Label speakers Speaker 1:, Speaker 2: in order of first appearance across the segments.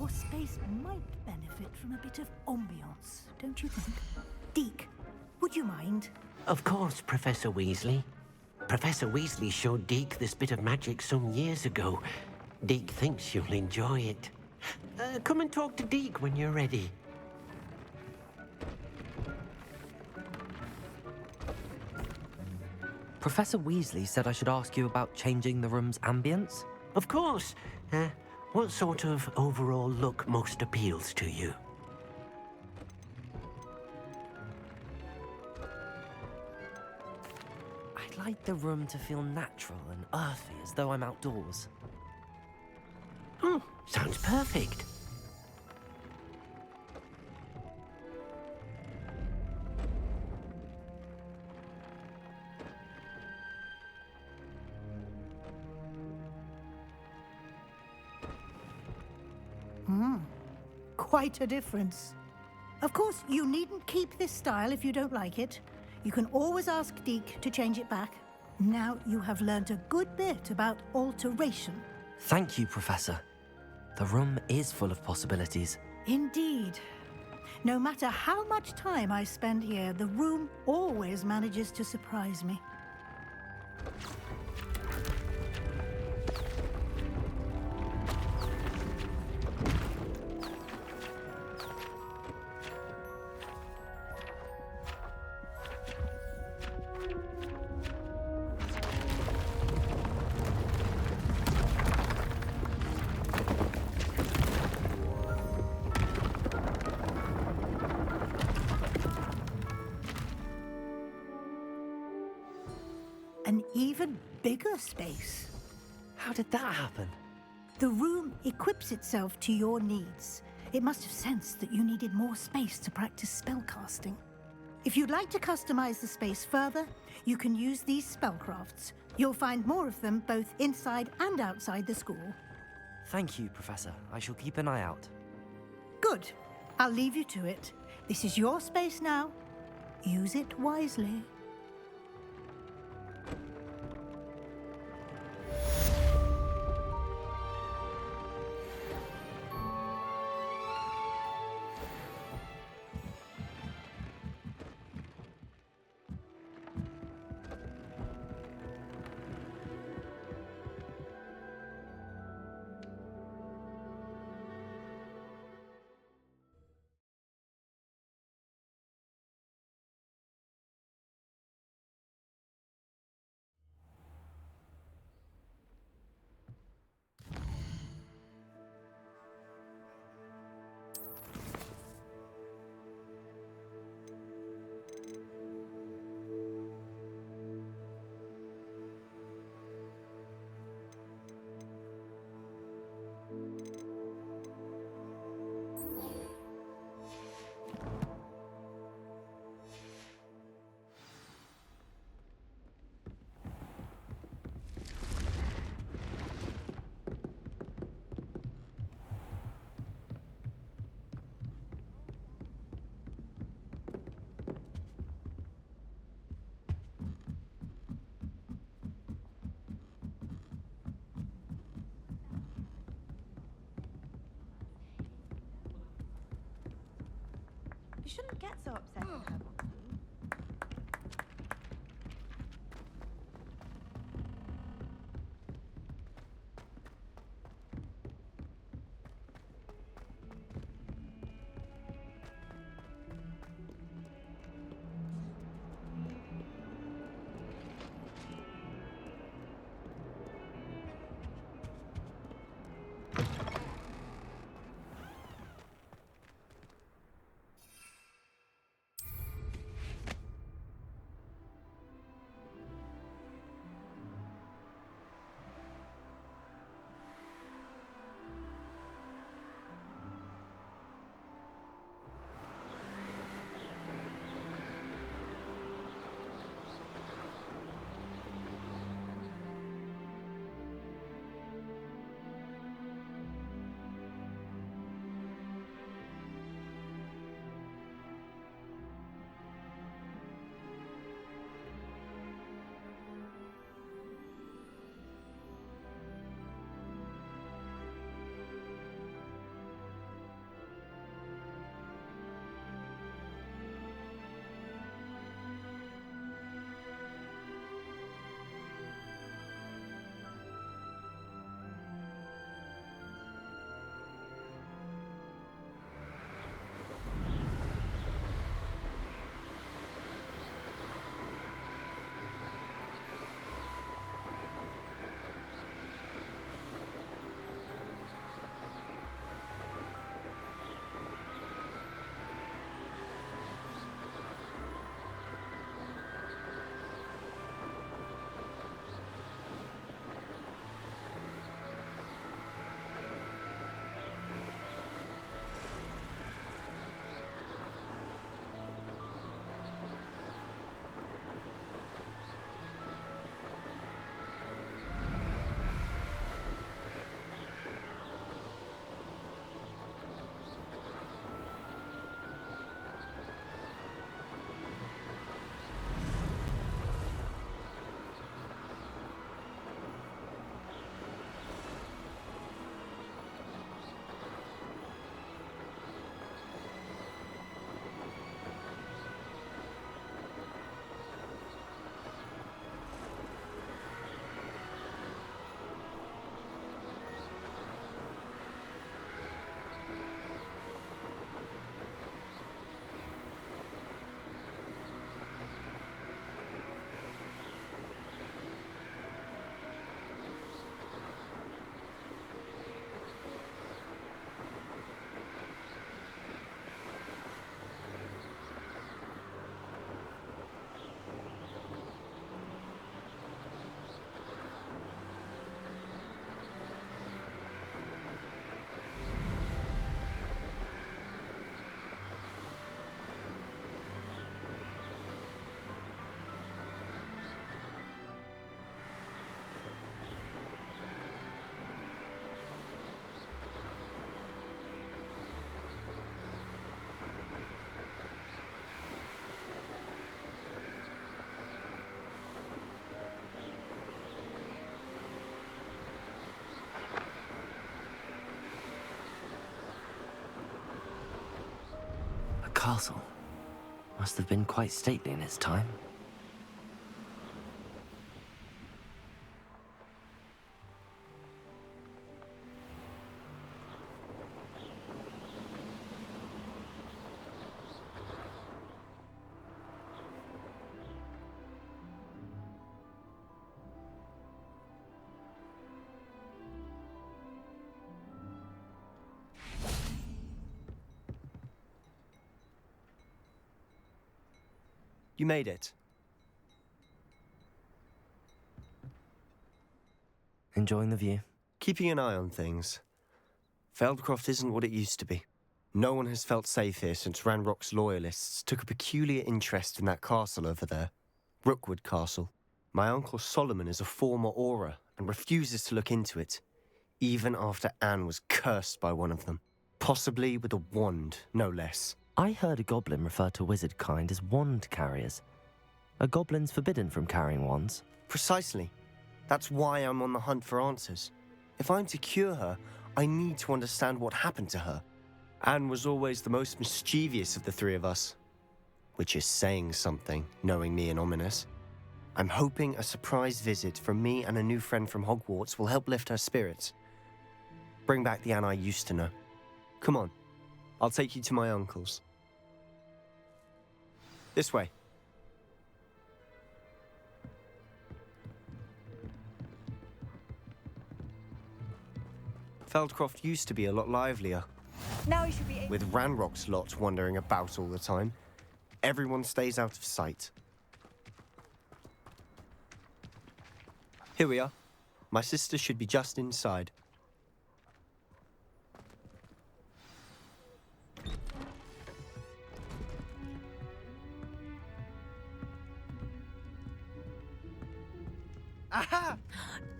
Speaker 1: Your space might benefit from a bit of ambiance, don't you think? Deke, would you mind?
Speaker 2: Of course, Professor Weasley. Professor Weasley showed Deke this bit of magic some years ago. Deke thinks you'll enjoy it. Come and talk to Deke when you're ready.
Speaker 3: Professor Weasley said I should ask you about changing the room's ambience?
Speaker 2: Of course. What sort of overall look most appeals to you?
Speaker 3: I'd like the room to feel natural and earthy, as though I'm outdoors.
Speaker 2: Oh, sounds perfect.
Speaker 1: Quite a difference. Of course, you needn't keep this style if you don't like it. You can always ask Deke to change it back. Now you have learned a good bit about alteration.
Speaker 3: Thank you, Professor. The room is full of possibilities.
Speaker 1: Indeed. No matter how much time I spend here, the room always manages to surprise me. An even bigger space.
Speaker 3: How did that happen?
Speaker 1: The room equips itself to your needs. It must have sensed that you needed more space to practice spellcasting. If you'd like to customize the space further, you can use these spellcrafts. You'll find more of them both inside and outside the school.
Speaker 3: Thank you, Professor. I shall keep an eye out.
Speaker 1: Good. I'll leave you to it. This is your space now. Use it wisely.
Speaker 4: You shouldn't get so upset at her.
Speaker 3: castle. Must have been quite stately in its time.
Speaker 5: You made it.
Speaker 3: Enjoying the view?
Speaker 5: Keeping an eye on things. Feldcroft isn't what it used to be. No one has felt safe here since Ranrock's loyalists took a peculiar interest in that castle over there. Rookwood Castle. My uncle Solomon is a former Auror and refuses to look into it, even after Anne was cursed by one of them. Possibly with a wand, no less.
Speaker 3: I heard a goblin refer to wizard kind as wand carriers. Are goblins forbidden from carrying wands?
Speaker 5: Precisely. That's why I'm on the hunt for answers. If I'm to cure her, I need to understand what happened to her. Anne was always the most mischievous of the three of us. Which is saying something, knowing me and Ominous. I'm hoping a surprise visit from me and a new friend from Hogwarts will help lift her spirits. Bring back the Anne I used to know. Come on, I'll take you to my uncle's. This way. Feldcroft used to be a lot livelier.
Speaker 4: Now you should be.
Speaker 5: With Ranrock's lot wandering about all the time, everyone stays out of sight. Here we are. My sister should be just inside.
Speaker 4: Aha!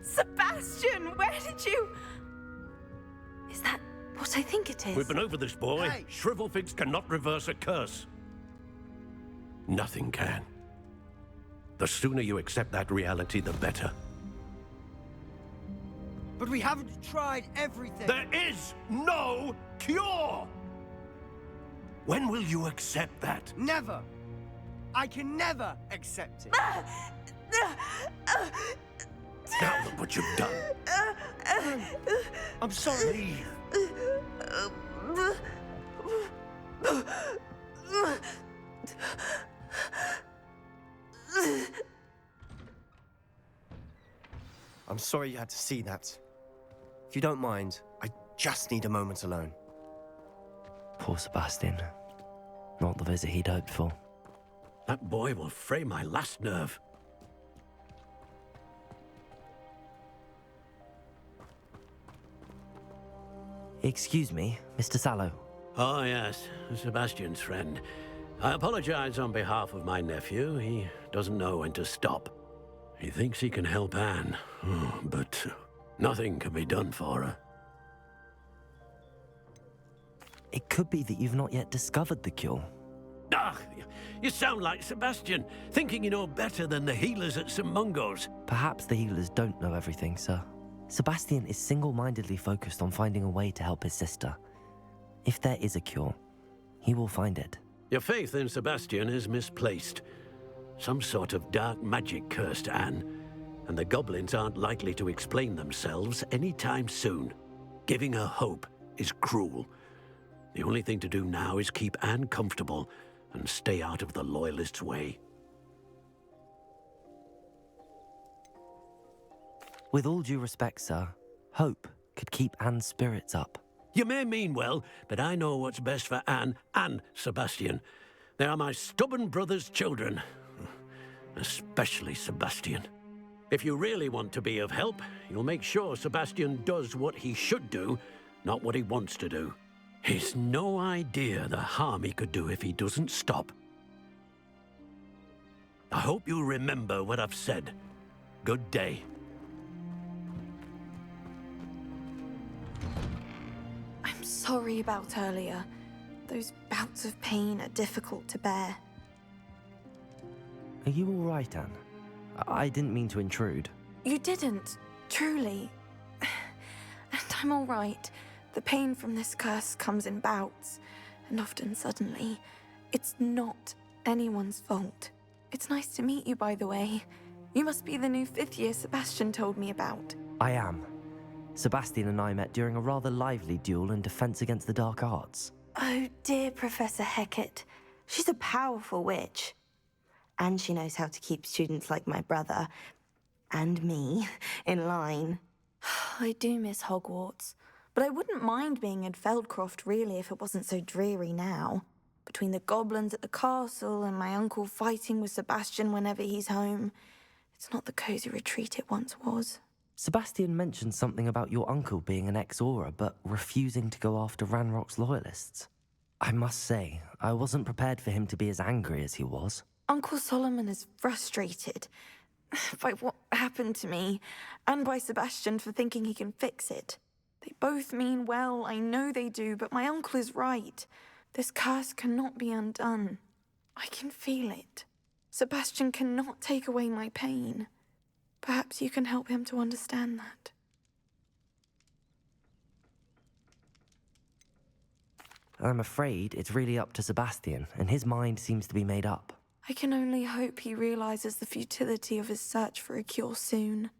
Speaker 4: Sebastian, where did you? Is that what I think it is?
Speaker 6: We've been over this, boy.
Speaker 5: Hey!
Speaker 6: Shrivelfigs cannot reverse a curse. Nothing can. The sooner you accept that reality, the better.
Speaker 7: But we haven't tried everything.
Speaker 6: There is no cure! When will you accept that?
Speaker 7: Never. I can never accept it.
Speaker 6: Now look what you've done.
Speaker 5: I'm sorry. I'm sorry you had to see that. If you don't mind, I just need a moment alone.
Speaker 3: Poor Sebastian. Not the visit he'd hoped for.
Speaker 6: That boy will fray my last nerve.
Speaker 3: Excuse me, Mr. Sallow.
Speaker 6: Oh, yes, Sebastian's friend. I apologize on behalf of my nephew. He doesn't know when to stop. He thinks he can help Anne, but nothing can be done for her.
Speaker 3: It could be that you've not yet discovered the cure.
Speaker 6: Ah, you sound like Sebastian, thinking you know better than the healers at St. Mungo's.
Speaker 3: Perhaps the healers don't know everything, sir. Sebastian is single-mindedly focused on finding a way to help his sister. If there is a cure, he will find it.
Speaker 6: Your faith in Sebastian is misplaced. Some sort of dark magic cursed Anne, and the goblins aren't likely to explain themselves anytime soon. Giving her hope is cruel. The only thing to do now is keep Anne comfortable and stay out of the Loyalists' way.
Speaker 3: With all due respect, sir, hope could keep Anne's spirits up.
Speaker 6: You may mean well, but I know what's best for Anne and Sebastian. They are my stubborn brother's children. Especially Sebastian. If you really want to be of help, you'll make sure Sebastian does what he should do, not what he wants to do. He's no idea the harm he could do if he doesn't stop. I hope you'll remember what I've said. Good day.
Speaker 4: I'm sorry about earlier. Those bouts of pain are difficult to bear.
Speaker 3: Are you all right, Anne? I didn't mean to intrude.
Speaker 4: You didn't, truly. And I'm all right. The pain from this curse comes in bouts, and often suddenly. It's not anyone's fault. It's nice to meet you, by the way. You must be the new 5th year Sebastian told me about.
Speaker 3: I am. Sebastian and I met during a rather lively duel in Defense Against the Dark Arts.
Speaker 8: Oh dear, Professor Hecat. She's a powerful witch. And she knows how to keep students like my brother, and me, in line.
Speaker 4: I do miss Hogwarts, but I wouldn't mind being in Feldcroft, really, if it wasn't so dreary now. Between the goblins at the castle and my uncle fighting with Sebastian whenever he's home, it's not the cozy retreat it once was.
Speaker 3: Sebastian mentioned something about your uncle being an ex-Auror, but refusing to go after Ranrock's loyalists. I must say, I wasn't prepared for him to be as angry as he was.
Speaker 4: Uncle Solomon is frustrated by what happened to me, and by Sebastian for thinking he can fix it. They both mean well, I know they do, but my uncle is right. This curse cannot be undone. I can feel it. Sebastian cannot take away my pain. Perhaps you can help him to understand that.
Speaker 3: I'm afraid it's really up to Sebastian, and his mind seems to be made up.
Speaker 4: I can only hope he realizes the futility of his search for a cure soon.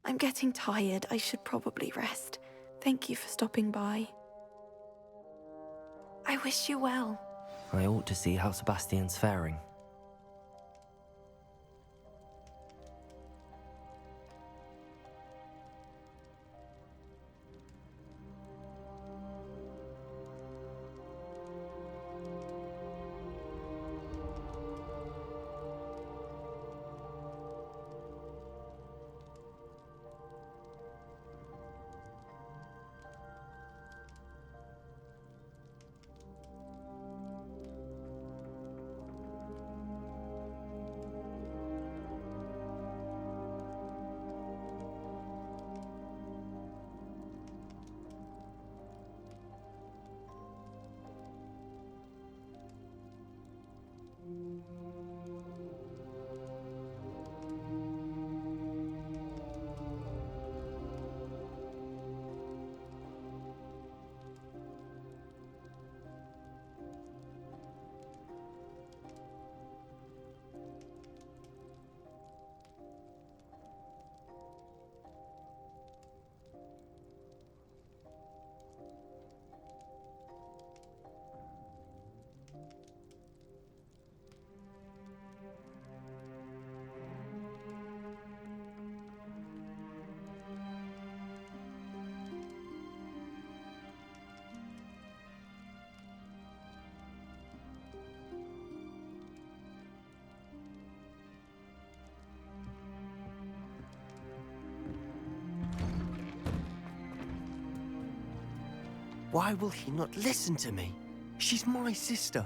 Speaker 4: I'm getting tired. I should probably rest. Thank you for stopping by. I wish you well.
Speaker 3: I ought to see how Sebastian's faring.
Speaker 5: Why will he not listen to me? She's my sister.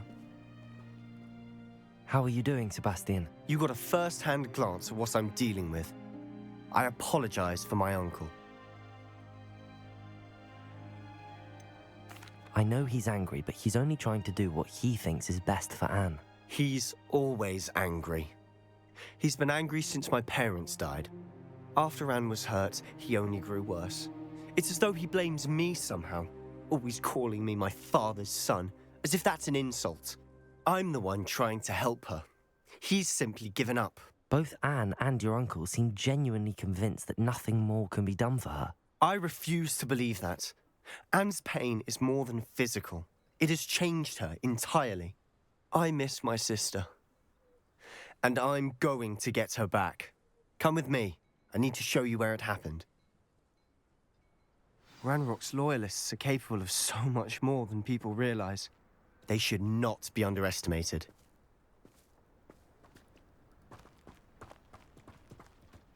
Speaker 3: How are you doing, Sebastian?
Speaker 5: You got a first-hand glance at what I'm dealing with. I apologize for my uncle.
Speaker 3: I know he's angry, but he's only trying to do what he thinks is best for Anne.
Speaker 5: He's always angry. He's been angry since my parents died. After Anne was hurt, he only grew worse. It's as though he blames me somehow, always calling me my father's son, as if that's an insult. I'm the one trying to help her. He's simply given up.
Speaker 3: Both Anne and your uncle seem genuinely convinced that nothing more can be done for her.
Speaker 5: I refuse to believe that. Anne's pain is more than physical. It has changed her entirely. I miss my sister. And I'm going to get her back. Come with me. I need to show you where it happened. Ranrock's loyalists are capable of so much more than people realize. They should not be underestimated.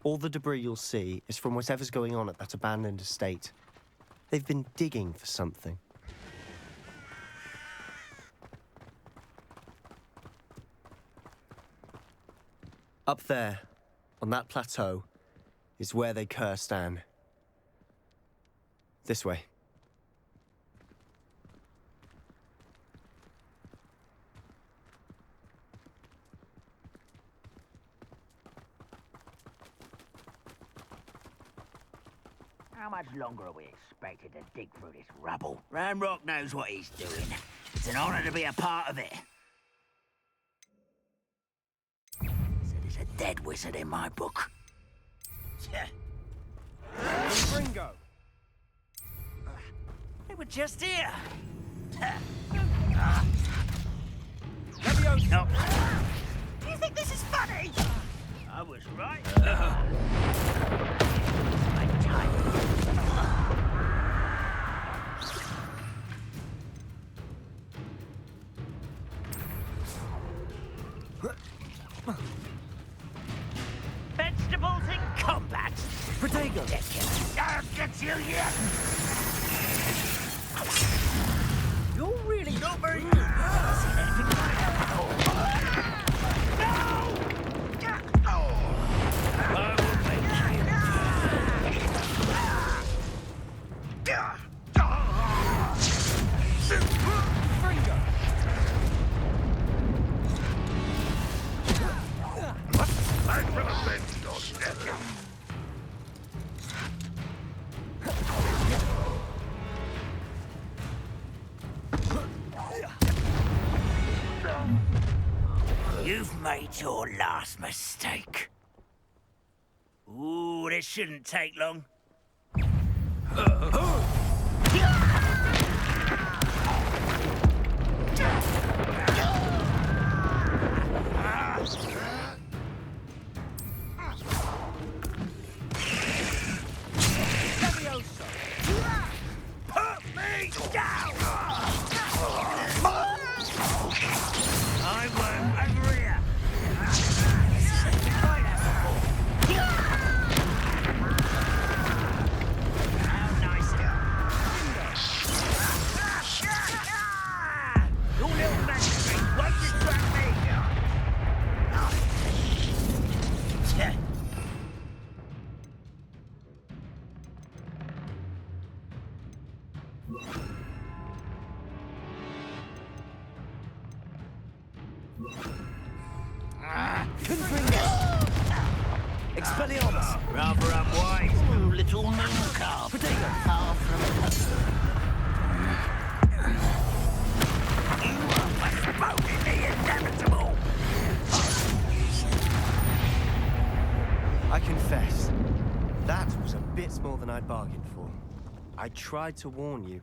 Speaker 5: All the debris you'll see is from whatever's going on at that abandoned estate. They've been digging for something. Up there, on that plateau, is where they cursed Anne. This way.
Speaker 9: How much longer are we expected to dig through this rubble? Ranrock knows what he's doing. It's an honor to be a part of it. dead wizard in my book.
Speaker 7: Ringo.
Speaker 9: They were just here.
Speaker 7: Leviosa.
Speaker 9: No. Do you think this is funny? I was right. I'm tired. Vegetables in combat.
Speaker 7: Protego.
Speaker 9: I'll get you yet.
Speaker 7: You're really
Speaker 9: Not very good. I've seen anything like that before. No! I will make
Speaker 7: Ringo.
Speaker 9: I will avenge your death. You've made your last mistake. Ooh, this shouldn't take long.
Speaker 7: Leviosa.
Speaker 9: Put me down! I won't over here. How nice your little magic thing won't distract me.
Speaker 7: Expelliarmus.
Speaker 9: Rather unwise, little mooncalf. Far from you are postponing the inevitable.
Speaker 5: I confess, that was a bit more than I'd bargained for. I tried to warn you.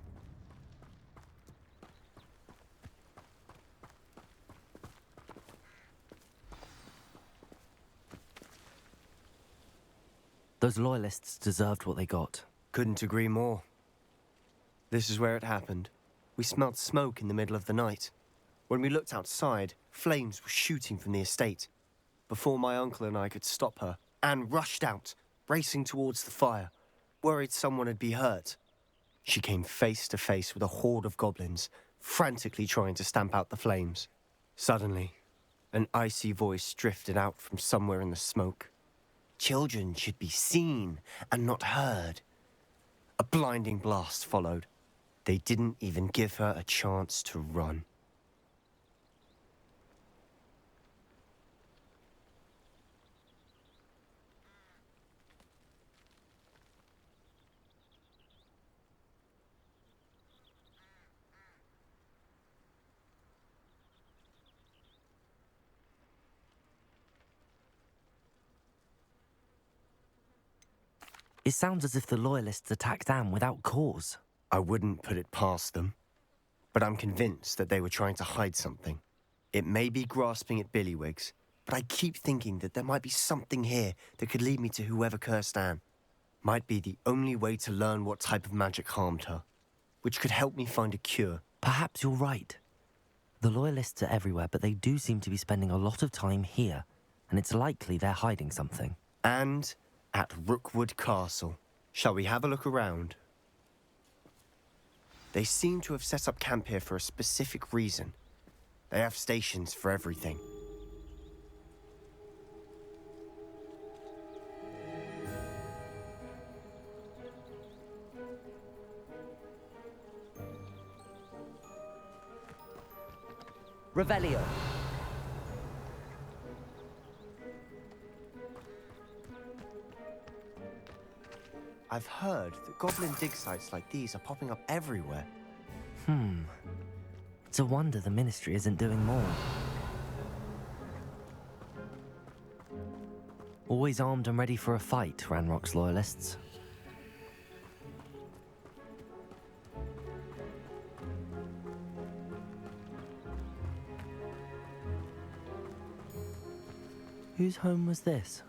Speaker 3: Those loyalists deserved what they got.
Speaker 5: Couldn't agree more. This is where it happened. We smelled smoke in the middle of the night. When we looked outside, flames were shooting from the estate. Before my uncle and I could stop her, Anne rushed out, racing towards the fire, worried someone had been hurt. She came face to face with a horde of goblins, frantically trying to stamp out the flames. Suddenly, an icy voice drifted out from somewhere in the smoke. Children should be seen and not heard. A blinding blast followed. They didn't even give her a chance to run.
Speaker 3: It sounds as if the loyalists attacked Anne without cause.
Speaker 5: I wouldn't put it past them, but I'm convinced that they were trying to hide something. It may be grasping at Billywigs, but I keep thinking that there might be something here that could lead me to whoever cursed Anne. Might be the only way to learn what type of magic harmed her, which could help me find a cure.
Speaker 3: Perhaps you're right. The loyalists are everywhere, but they do seem to be spending a lot of time here, and it's likely they're hiding something.
Speaker 5: And at Rookwood Castle. Shall we have a look around? They seem to have set up camp here for a specific reason. They have stations for everything.
Speaker 3: Revelio.
Speaker 5: I've heard that goblin dig sites like these are popping up everywhere.
Speaker 3: It's a wonder the Ministry isn't doing more. Always armed and ready for a fight, Ranrock's loyalists. Whose home was this?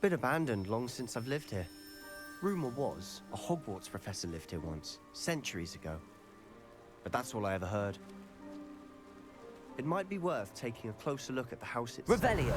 Speaker 5: Been abandoned long since I've lived here. Rumor was a Hogwarts professor lived here once, centuries ago. But that's all I ever heard. It might be worth taking a closer look at the house itself.
Speaker 3: Revelio!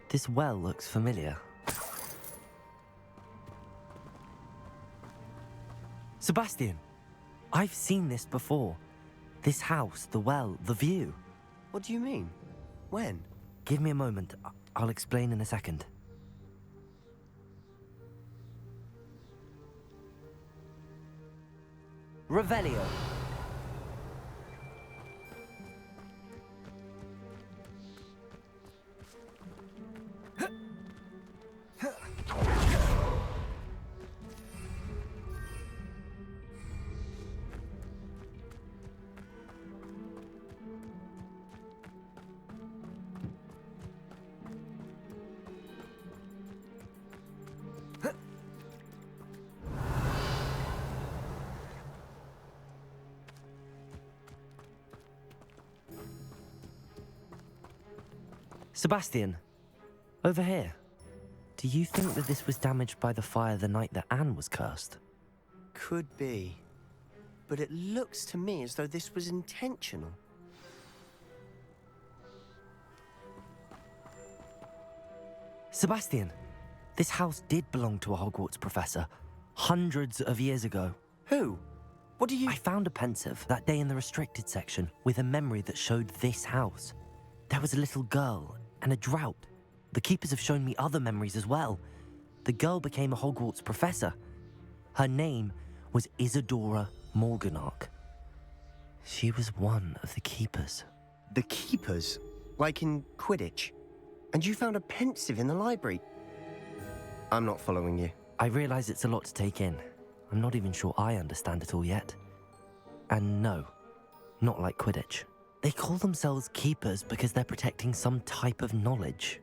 Speaker 3: This well looks familiar. Sebastian! I've seen this before. This house, the well, the view.
Speaker 5: What do you mean? When?
Speaker 3: Give me a moment. I'll explain in a second. Revelio. Sebastian, over here. Do you think that this was damaged by the fire the night that Anne was cursed?
Speaker 5: Could be. But it looks to me as though this was intentional.
Speaker 3: Sebastian, this house did belong to a Hogwarts professor, hundreds of years ago.
Speaker 5: Who? What do you...
Speaker 3: I found a pensive that day in the restricted section with a memory that showed this house. There was a little girl and a drought. The keepers have shown me other memories as well. The girl became a Hogwarts professor. Her name was Isadora Morganach. She was one of the keepers.
Speaker 5: The keepers? Like in Quidditch? And you found a pensive in the library? I'm not following you.
Speaker 3: I realize it's a lot to take in. I'm not even sure I understand it all yet. And no, not like Quidditch. They call themselves keepers because they're protecting some type of knowledge.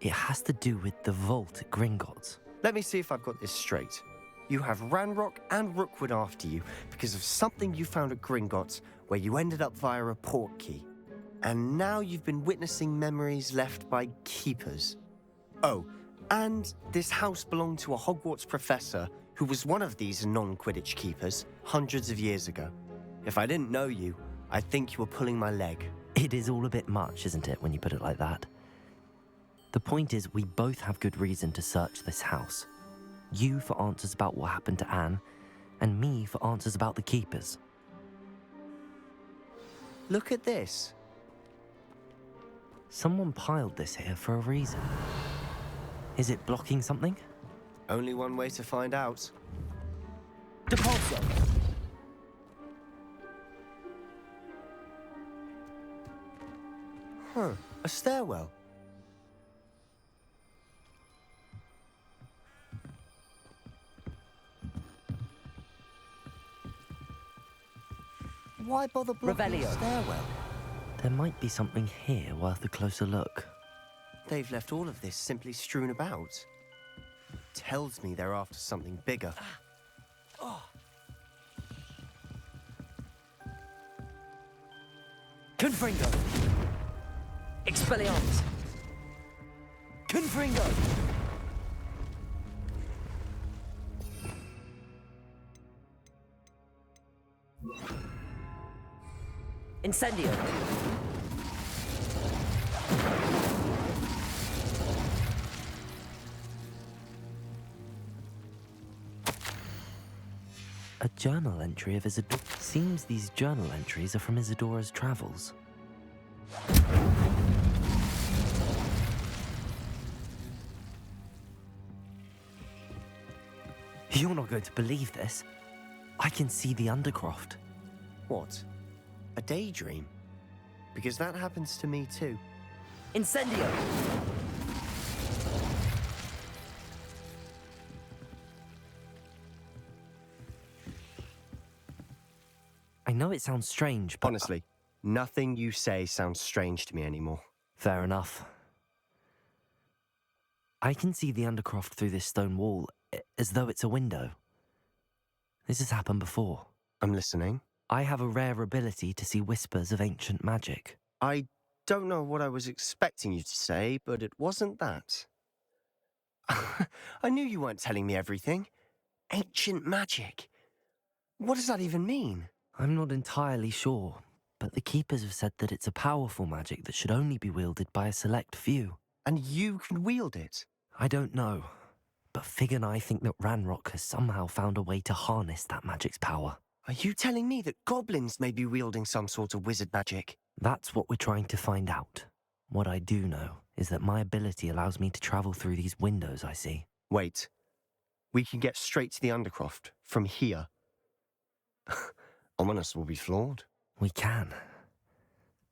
Speaker 3: It has to do with the vault at Gringotts.
Speaker 5: Let me see if I've got this straight. You have Ranrock and Rookwood after you because of something you found at Gringotts where you ended up via a portkey. And now you've been witnessing memories left by keepers. Oh, and this house belonged to a Hogwarts professor who was one of these non-Quidditch keepers hundreds of years ago. If I didn't know you, I'd think you were pulling my leg.
Speaker 3: It is all a bit much, isn't it, when you put it like that? The point is, we both have good reason to search this house. You for answers about what happened to Anne, and me for answers about the keepers.
Speaker 5: Look at this.
Speaker 3: Someone piled this here for a reason. Is it blocking something?
Speaker 5: Only one way to find out.
Speaker 3: Depulso!
Speaker 5: Huh, a stairwell. Why bother blocking the
Speaker 3: Revelio.
Speaker 5: stairwell?
Speaker 3: There might be something here worth a closer look.
Speaker 5: They've left all of this simply strewn about. Tells me they're after something bigger.
Speaker 3: Confringo! Expelliarmus! Confringo! Incendio! A journal entry of Isadora. Seems these journal entries are from Isadora's travels. You're not going to believe this. I can see the Undercroft.
Speaker 5: What? A daydream? Because that happens to me too.
Speaker 3: Incendio! I know it sounds strange, but...
Speaker 5: Honestly, nothing you say sounds strange to me anymore.
Speaker 3: Fair enough. I can see the Undercroft through this stone wall, as though it's a window. This has happened before.
Speaker 5: I'm listening.
Speaker 3: I have a rare ability to see whispers of ancient magic.
Speaker 5: I don't know what I was expecting you to say, but it wasn't that. I knew you weren't telling me everything. Ancient magic. What does that even mean?
Speaker 3: I'm not entirely sure, but the Keepers have said that it's a powerful magic that should only be wielded by a select few.
Speaker 5: And you can wield it?
Speaker 3: I don't know, but Fig and I think that Ranrock has somehow found a way to harness that magic's power.
Speaker 5: Are you telling me that goblins may be wielding some sort of wizard magic?
Speaker 3: That's what we're trying to find out. What I do know is that my ability allows me to travel through these windows I see.
Speaker 5: Wait. We can get straight to the Undercroft from here. Ominous will be floored.
Speaker 3: We can.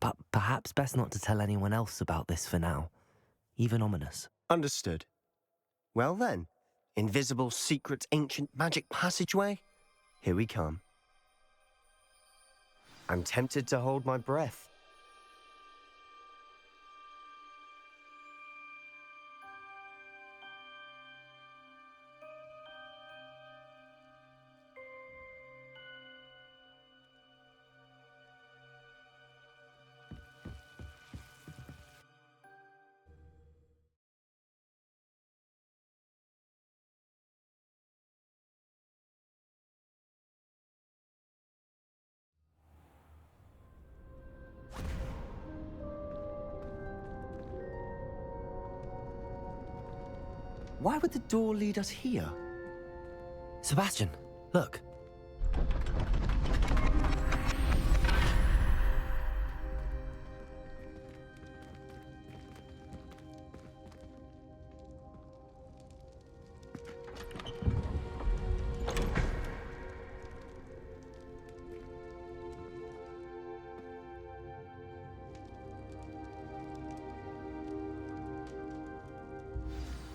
Speaker 3: But perhaps best not to tell anyone else about this for now. Even Ominous.
Speaker 5: Understood. Well then, invisible, secret, ancient magic passageway? Here we come. I'm tempted to hold my breath. Why would the door lead us here?
Speaker 3: Sebastian, look.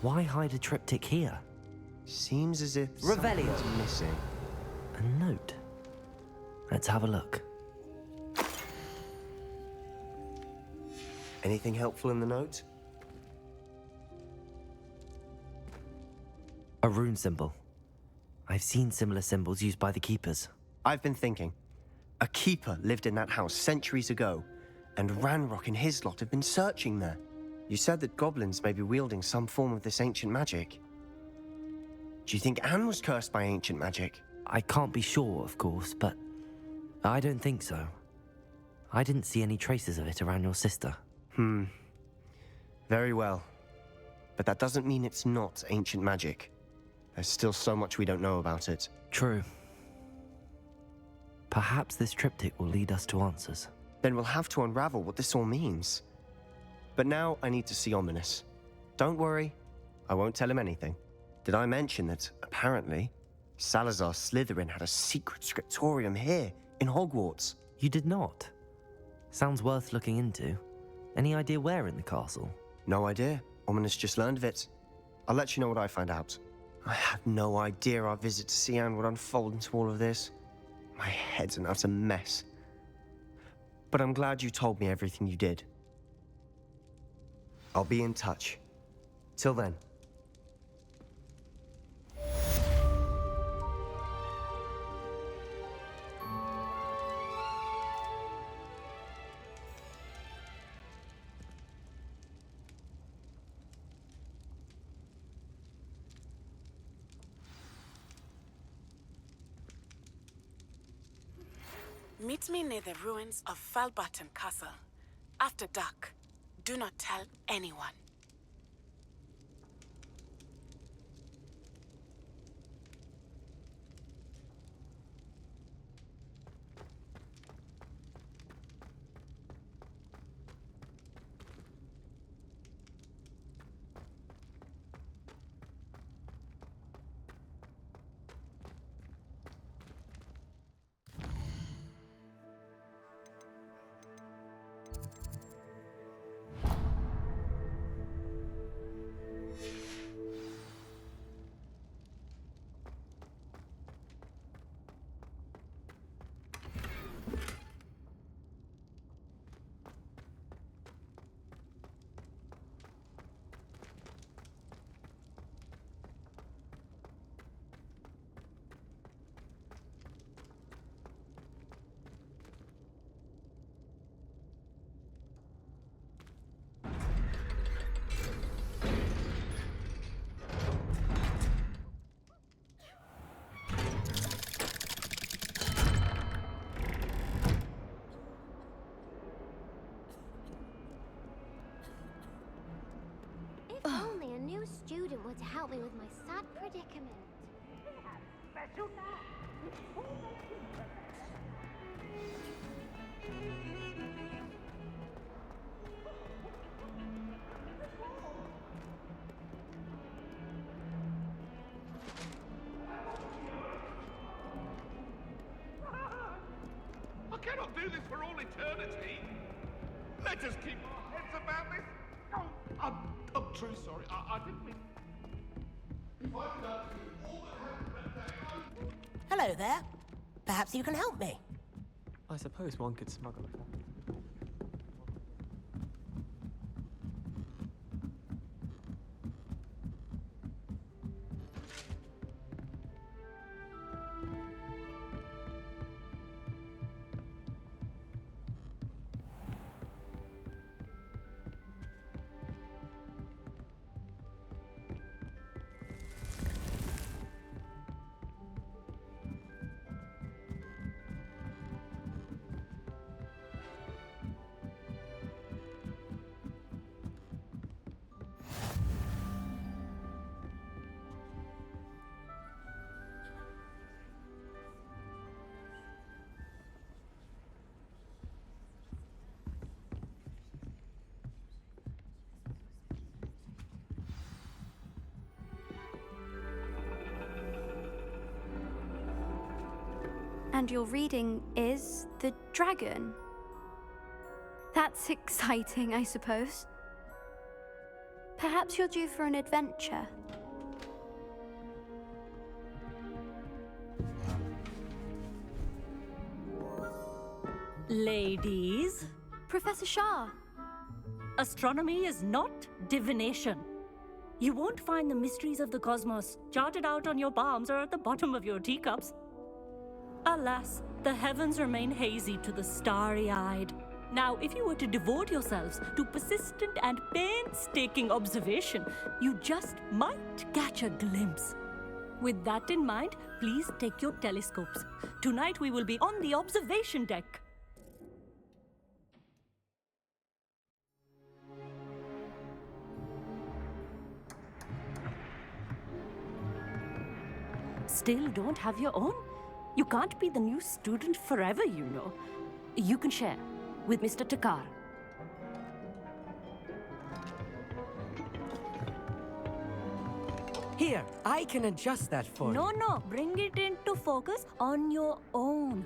Speaker 3: Why hide a triptych here?
Speaker 5: Seems as if
Speaker 3: Revelio.
Speaker 5: something's missing.
Speaker 3: A note. Let's have a look.
Speaker 5: Anything helpful in the note?
Speaker 3: A rune symbol. I've seen similar symbols used by the Keepers.
Speaker 5: I've been thinking. A keeper lived in that house centuries ago, and Ranrock and his lot have been searching there. You said that goblins may be wielding some form of this ancient magic. Do you think Anne was cursed by ancient magic?
Speaker 3: I can't be sure, of course, but I don't think so. I didn't see any traces of it around your sister.
Speaker 5: Very well. But that doesn't mean it's not ancient magic. There's still so much we don't know about it.
Speaker 3: True. Perhaps this triptych will lead us to answers.
Speaker 5: Then we'll have to unravel what this all means. But now I need to see Ominous. Don't worry, I won't tell him anything. Did I mention that, apparently, Salazar Slytherin had a secret scriptorium here, in Hogwarts?
Speaker 3: You did not? Sounds worth looking into. Any idea where in the castle?
Speaker 5: No idea. Ominous just learned of it. I'll let you know what I find out. I had no idea our visit to Cian would unfold into all of this. My head's an utter mess. But I'm glad you told me everything you did. I'll be in touch. Till then.
Speaker 10: Meet me near the ruins of Falbarton Castle. After dark. Do not tell anyone.
Speaker 11: to help me with my sad predicament.
Speaker 9: I cannot do this for all eternity. Let us keep our heads about this. Oh, I'm truly sorry. I didn't mean... If I could undo all that happened that day,
Speaker 12: Hello there. Perhaps you can help me.
Speaker 13: I suppose one could smuggle a copy.
Speaker 14: And your reading is the dragon. That's exciting, I suppose. Perhaps you're due for an adventure.
Speaker 15: Ladies,
Speaker 14: Professor Shah.
Speaker 15: astronomy is not divination. You won't find the mysteries of the cosmos charted out on your palms or at the bottom of your teacups. Alas, the heavens remain hazy to the starry-eyed. Now, if you were to devote yourselves to persistent and painstaking observation, you just might catch a glimpse. With that in mind, please take your telescopes. Tonight we will be on the observation deck. Still don't have your own? You can't be the new student forever, you know. You can share with Mr. Takar.
Speaker 16: Here, I can adjust that for you.
Speaker 15: No, bring it into focus on your own.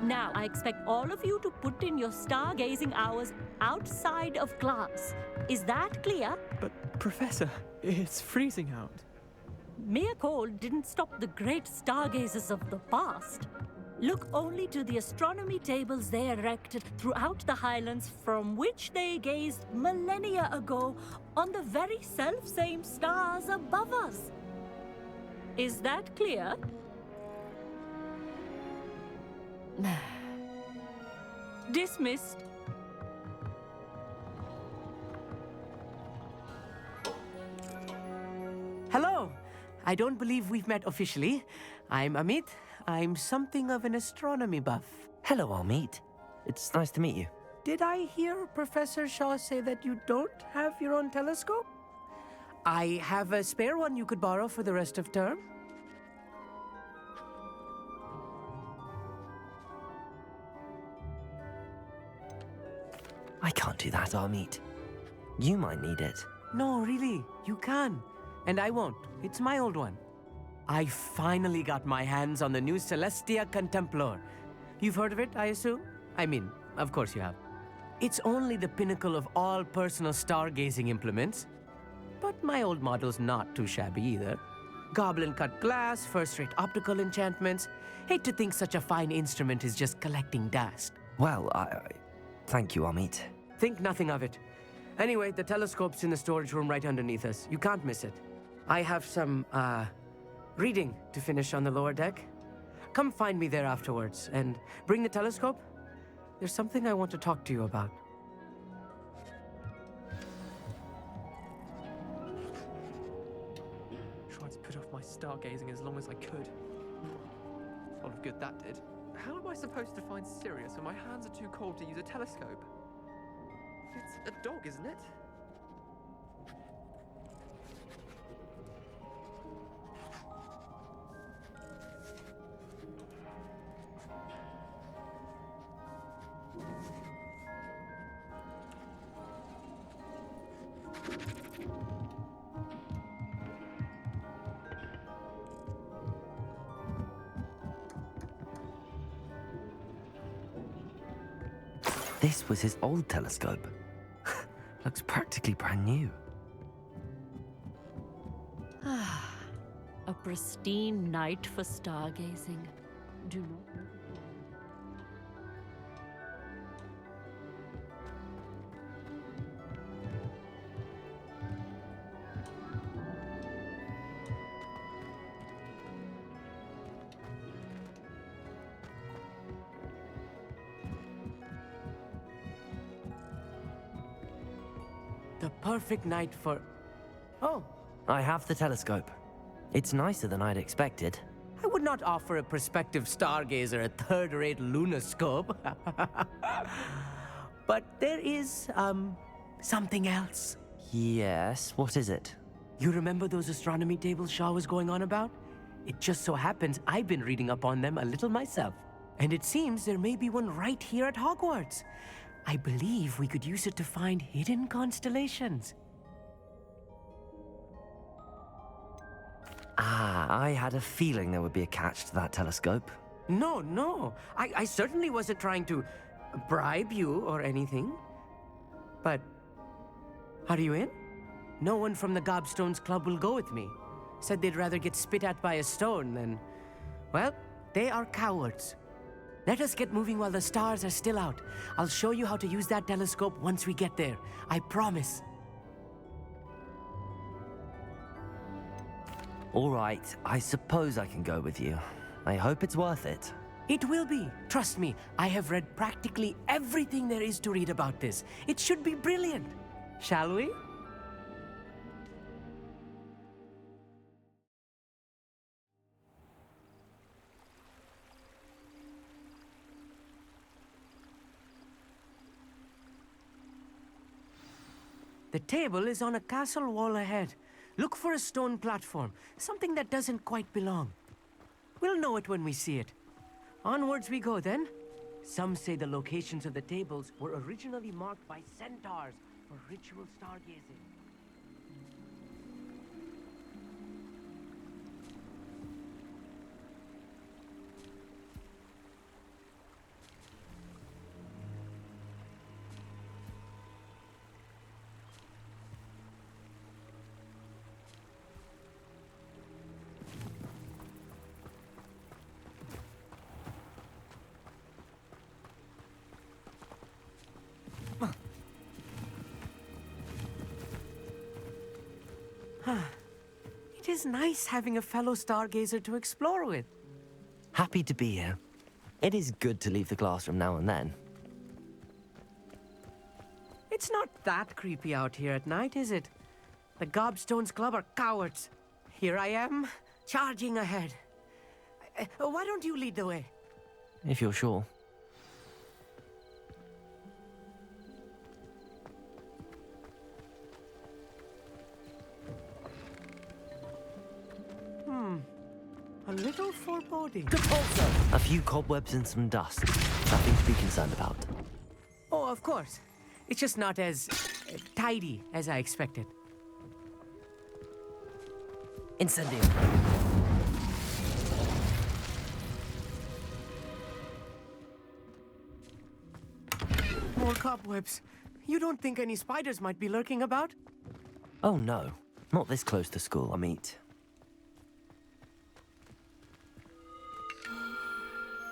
Speaker 15: Now, I expect all of you to put in your stargazing hours outside of class. Is that clear?
Speaker 13: But, Professor, it's freezing out.
Speaker 15: Mere cold didn't stop the great stargazers of the past. Look only to the astronomy tables they erected throughout the highlands from which they gazed millennia ago on the very self-same stars above us. Is that clear? Dismissed.
Speaker 16: Hello. I don't believe we've met officially. I'm Amit. I'm something of an astronomy buff.
Speaker 3: Hello, Amit. It's nice to meet you.
Speaker 16: Did I hear Professor Shaw say that you don't have your own telescope? I have a spare one you could borrow for the rest of term.
Speaker 3: I can't do that, Amit. You might need it.
Speaker 16: No, really, you can. And I won't. It's my old one. I finally got my hands on the new Celestia Contemplar. You've heard of it, I assume? I mean, of course you have. It's only the pinnacle of all personal stargazing implements. But my old model's not too shabby either. Goblin-cut glass, first-rate optical enchantments. Hate to think such a fine instrument is just collecting dust.
Speaker 3: Well, thank you, Amit.
Speaker 16: Think nothing of it. Anyway, the telescope's in the storage room right underneath us. You can't miss it. I have some, reading to finish on the lower deck. Come find me there afterwards, and bring the telescope. There's something I want to talk to you about.
Speaker 13: stargazing as long as I could. A lot of good that did. How am I supposed to find Sirius when my hands are too cold to use a telescope? It's a dog, isn't it?
Speaker 3: This was his old telescope. Looks practically brand new.
Speaker 15: A pristine night for stargazing. Do not.
Speaker 16: The perfect night for... Oh,
Speaker 3: I have the telescope. It's nicer than I'd expected.
Speaker 16: I would not offer a prospective stargazer a third-rate lunoscope. But there is, something else.
Speaker 3: Yes, what is it?
Speaker 16: You remember those astronomy tables Shaw was going on about? It just so happens I've been reading up on them a little myself. And it seems there may be one right here at Hogwarts. I believe we could use it to find hidden constellations.
Speaker 3: I had a feeling there would be a catch to that telescope.
Speaker 16: No. I certainly wasn't trying to bribe you or anything. But, are you in? No one from the Gobstones Club will go with me. Said they'd rather get spit at by a stone than... Well, they are cowards. Let us get moving while the stars are still out. I'll show you how to use that telescope once we get there. I promise.
Speaker 3: All right, I suppose I can go with you. I hope it's worth it.
Speaker 16: It will be. Trust me, I have read practically everything there is to read about this. It should be brilliant. Shall we? The table is on a castle wall ahead. Look for a stone platform, something that doesn't quite belong. We'll know it when we see it. Onwards we go then. Some say the locations of the tables were originally marked by centaurs for ritual stargazing. It is nice having a fellow stargazer to explore with.
Speaker 3: Happy to be here. It is good to leave the classroom now and then.
Speaker 16: It's not that creepy out here at night, is it? The Gobstones Club are cowards. Here I am, charging ahead. Why don't you lead the way?
Speaker 3: If you're sure.
Speaker 16: A little foreboding.
Speaker 3: A few cobwebs and some dust. Nothing to be concerned about.
Speaker 16: Oh, of course. It's just not as tidy as I expected.
Speaker 3: Incendio.
Speaker 16: More cobwebs. You don't think any spiders might be lurking about?
Speaker 3: Oh no, not this close to school, I meet.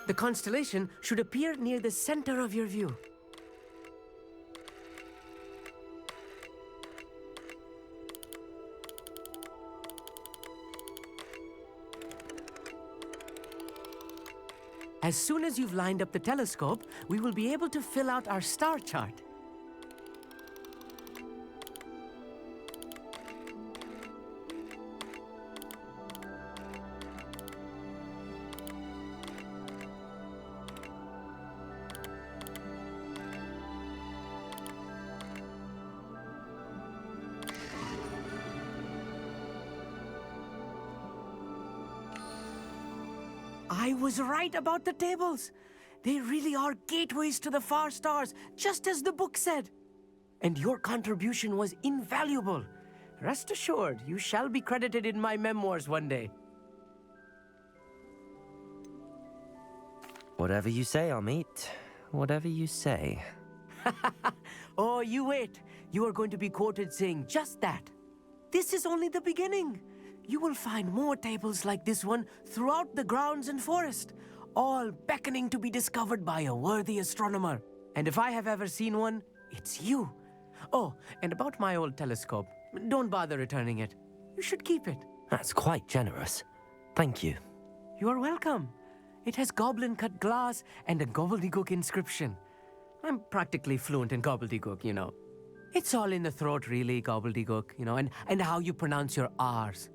Speaker 16: The constellation should appear near the center of your view. As soon as you've lined up the telescope, we will be able to fill out our star chart. I was right about the tables. They really are gateways to the far stars, just as the book said. And your contribution was invaluable. Rest assured, you shall be credited in my memoirs one day.
Speaker 3: Whatever you say, Amit. Whatever you say.
Speaker 16: Oh, you wait. You are going to be quoted saying just that. This is only the beginning. You will find more tables like this one throughout the grounds and forest, all beckoning to be discovered by a worthy astronomer. And if I have ever seen one, it's you. Oh, and about my old telescope, don't bother returning it. You should keep it.
Speaker 3: That's quite generous. Thank you.
Speaker 16: You are welcome. It has goblin-cut glass and a gobbledygook inscription. I'm practically fluent in gobbledygook, you know. It's all in the throat, really, gobbledygook, you know, and how you pronounce your R's.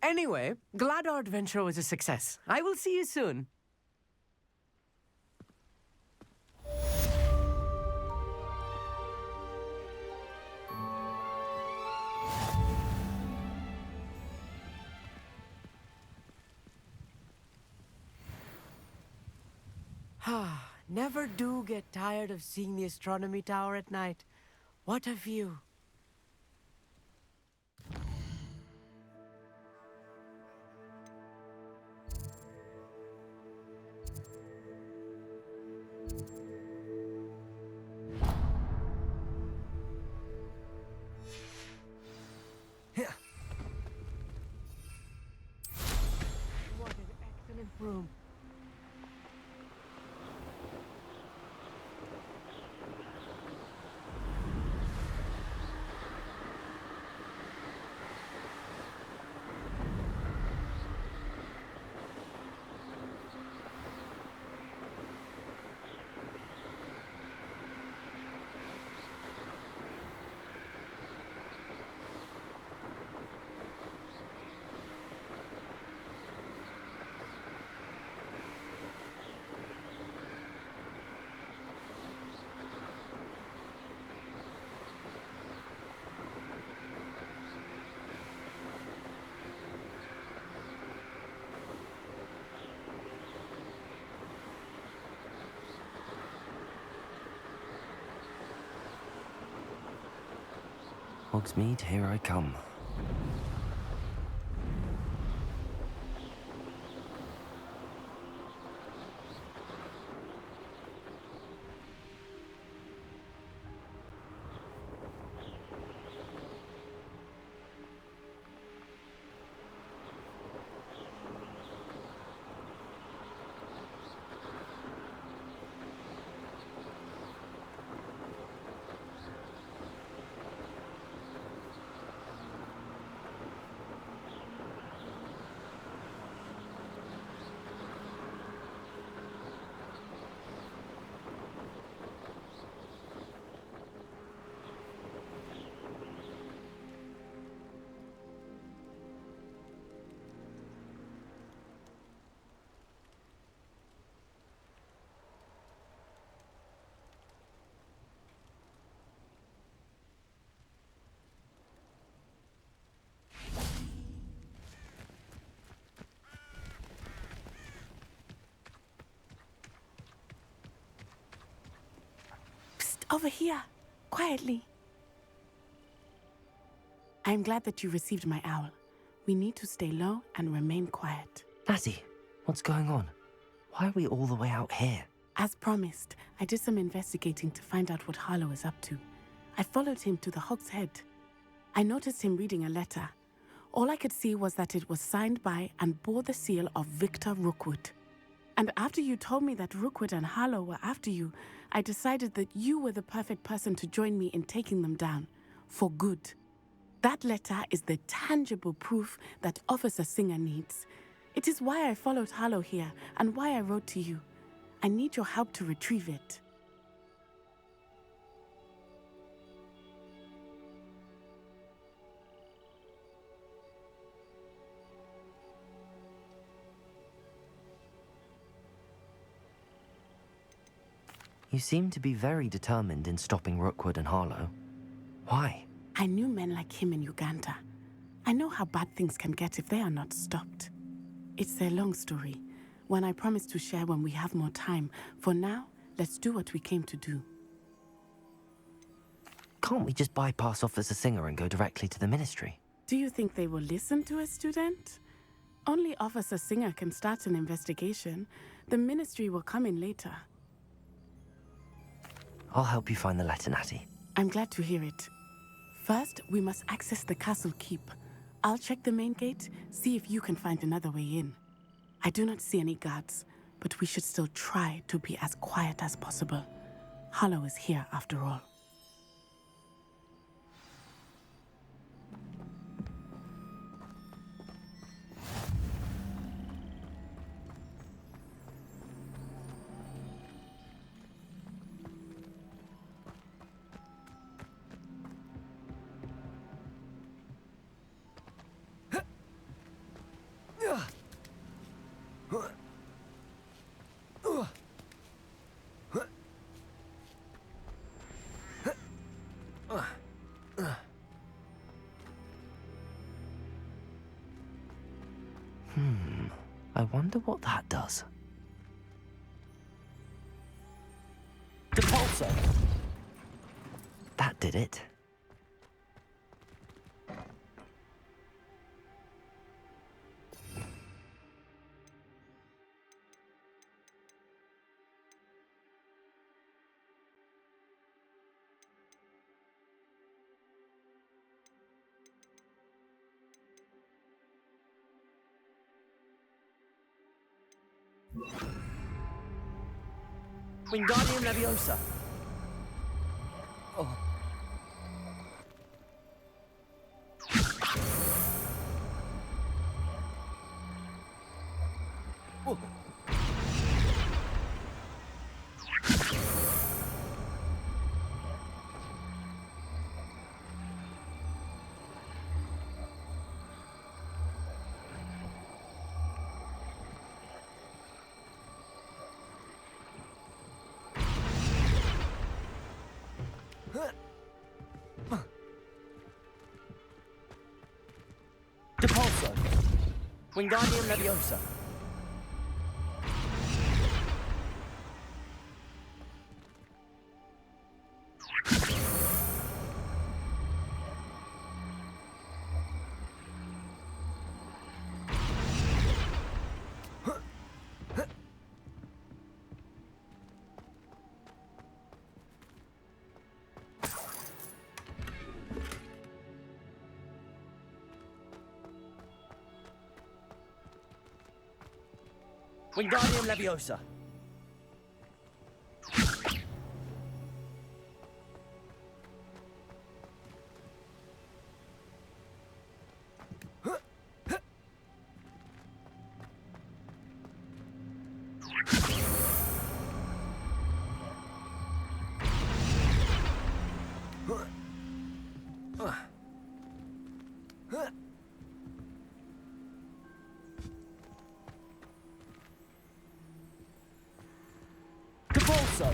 Speaker 16: Anyway, glad our adventure was a success. I will see you soon. Never do get tired of seeing the astronomy tower at night. What a view. What an excellent room.
Speaker 3: Hogsmeade, here I come.
Speaker 10: Over here, quietly. I'm glad that you received my owl. We need to stay low and remain quiet.
Speaker 3: Lassie, what's going on? Why are we all the way out here?
Speaker 10: As promised, I did some investigating to find out what Harlow is up to. I followed him to the Hog's Head. I noticed him reading a letter. All I could see was that it was signed by and bore the seal of Victor Rookwood. And after you told me that Rookwood and Harlow were after you, I decided that you were the perfect person to join me in taking them down, for good. That letter is the tangible proof that Officer Singer needs. It is why I followed Harlow here, and why I wrote to you. I need your help to retrieve it.
Speaker 3: You seem to be very determined in stopping Rookwood and Harlow. Why?
Speaker 10: I knew men like him in Uganda. I know how bad things can get if they are not stopped. It's a long story, one I promise to share when we have more time. For now, let's do what we came to do.
Speaker 3: Can't we just bypass Officer Singer and go directly to the Ministry?
Speaker 10: Do you think they will listen to a student? Only Officer Singer can start an investigation. The Ministry will come in later.
Speaker 3: I'll help you find the letter, Natty.
Speaker 10: I'm glad to hear it. First, we must access the castle keep. I'll check the main gate, see if you can find another way in. I do not see any guards, but we should still try to be as quiet as possible. Harlow is here after all.
Speaker 3: I wonder what that does.
Speaker 7: Depulso!
Speaker 3: That did it.
Speaker 7: Wingardium Leviosa! Oh. Oh. Depulso! Wingardium Leviosa! Wingardium Leviosa! Depulso!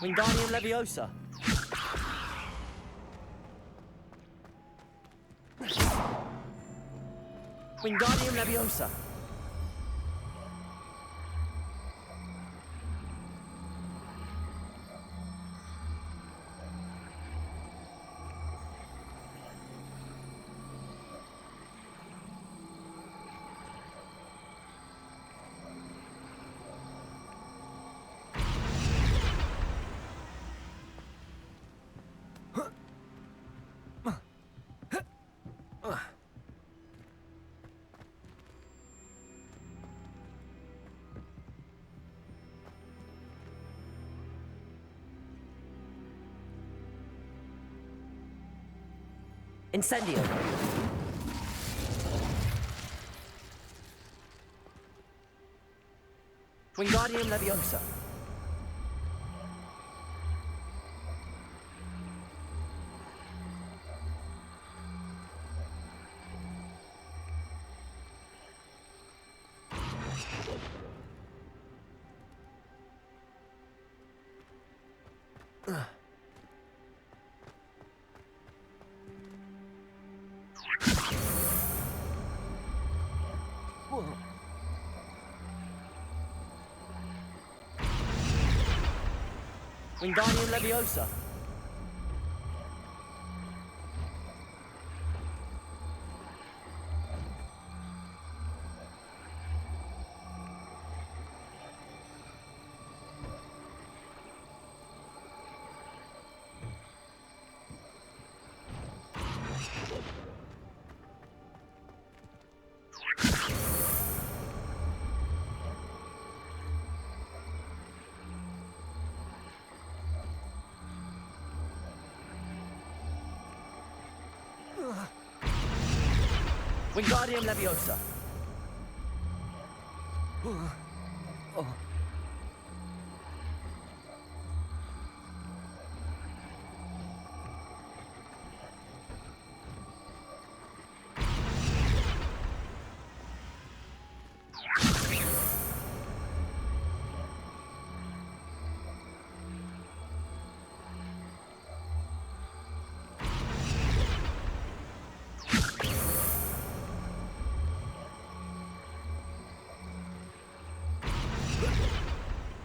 Speaker 7: Wingardium Leviosa! Wingardium Leviosa! Incendio! Wingardium Leviosa!
Speaker 3: Wingardium Leviosa. Wingardium Leviosa.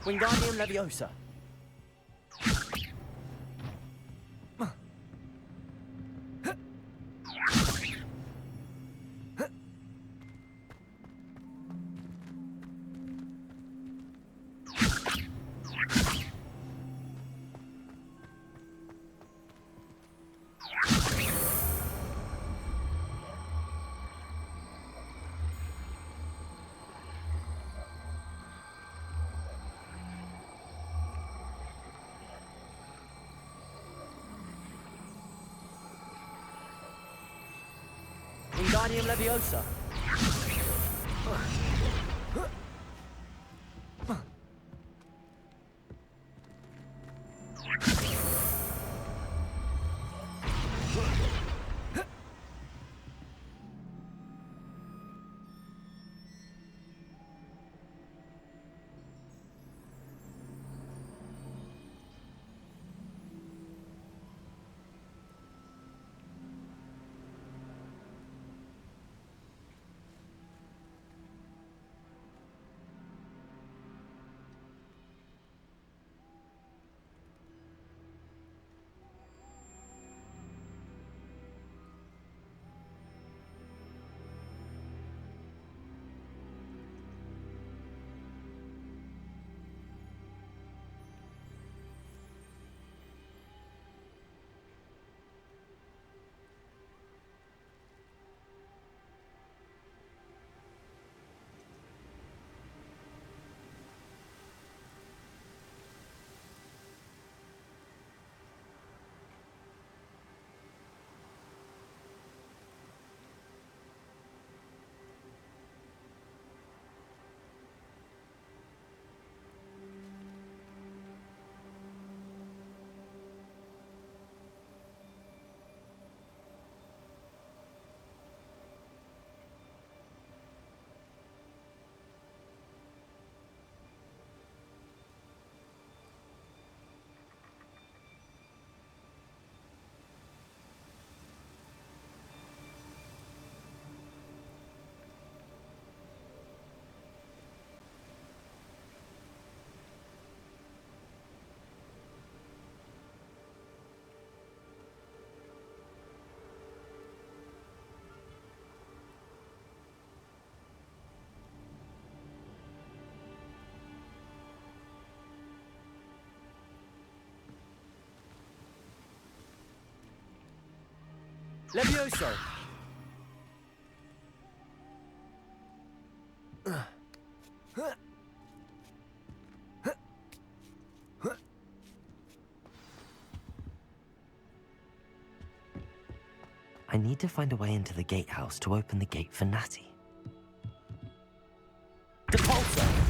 Speaker 3: Wingardium Leviosa. Wingardium Leviosa. Levioso. I need to find a way into the gatehouse to open the gate for Natty. Depulso!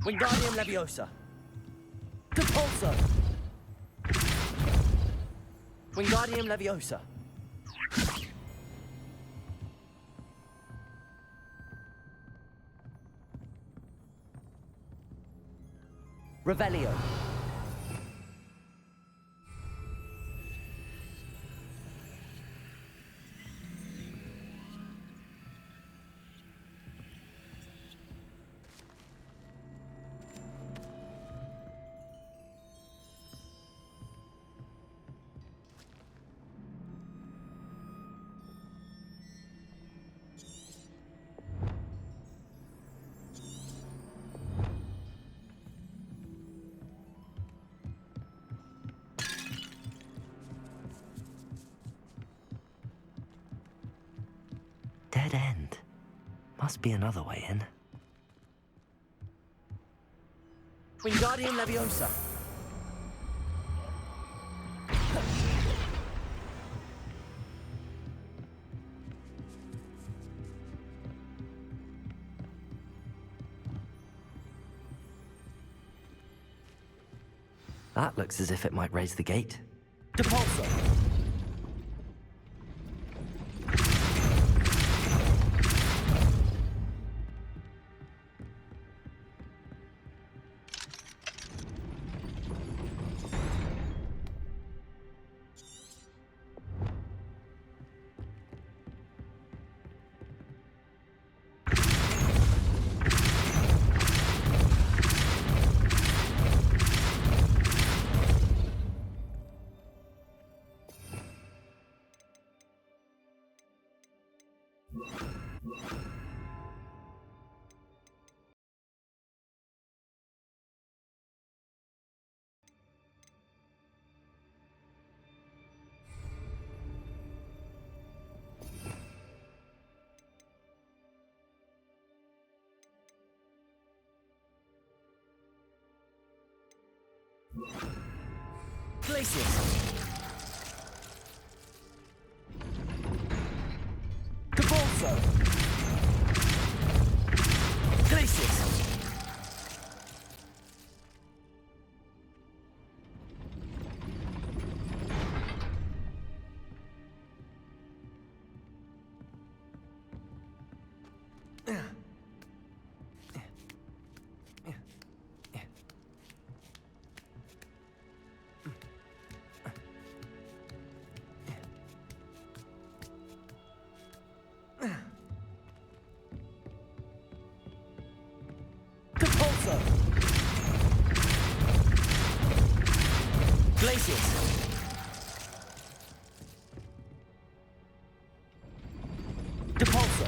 Speaker 3: Wingardium Leviosa. Depulso. Wingardium Leviosa. Revelio. Dead end. Must be another way in. Wingardium Leviosa. That looks as if it might raise the gate. Depulso. Glacius. Depulso. Glacius. Depulso. Glacius. Depulso.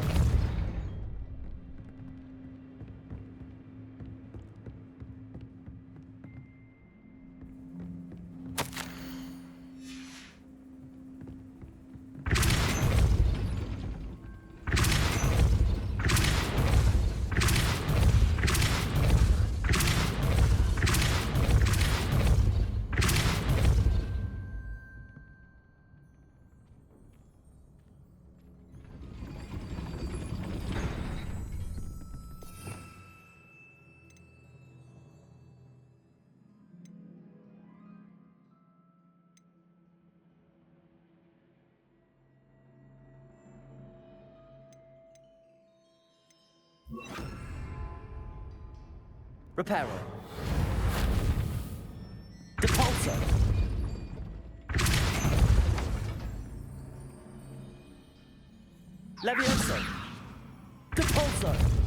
Speaker 3: Reparo. Depulso. Levioso. Depulso.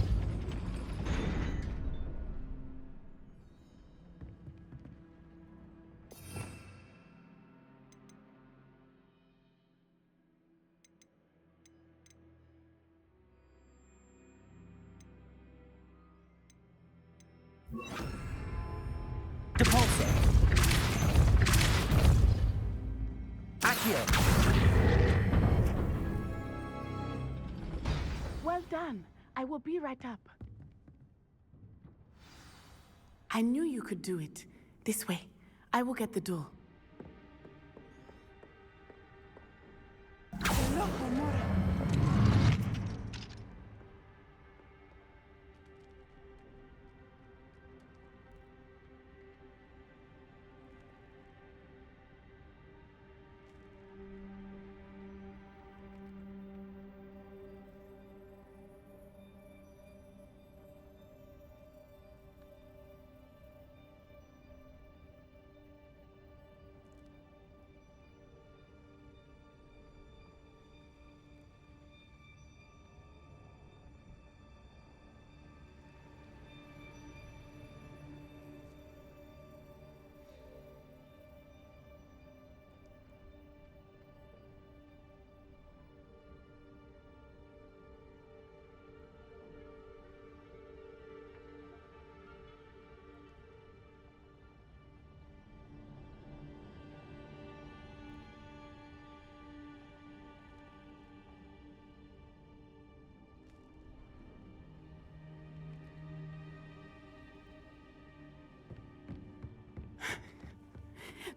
Speaker 3: Depulso. Accio.
Speaker 10: Well done. I will be right up. I knew you could do it. This way. I will get the door.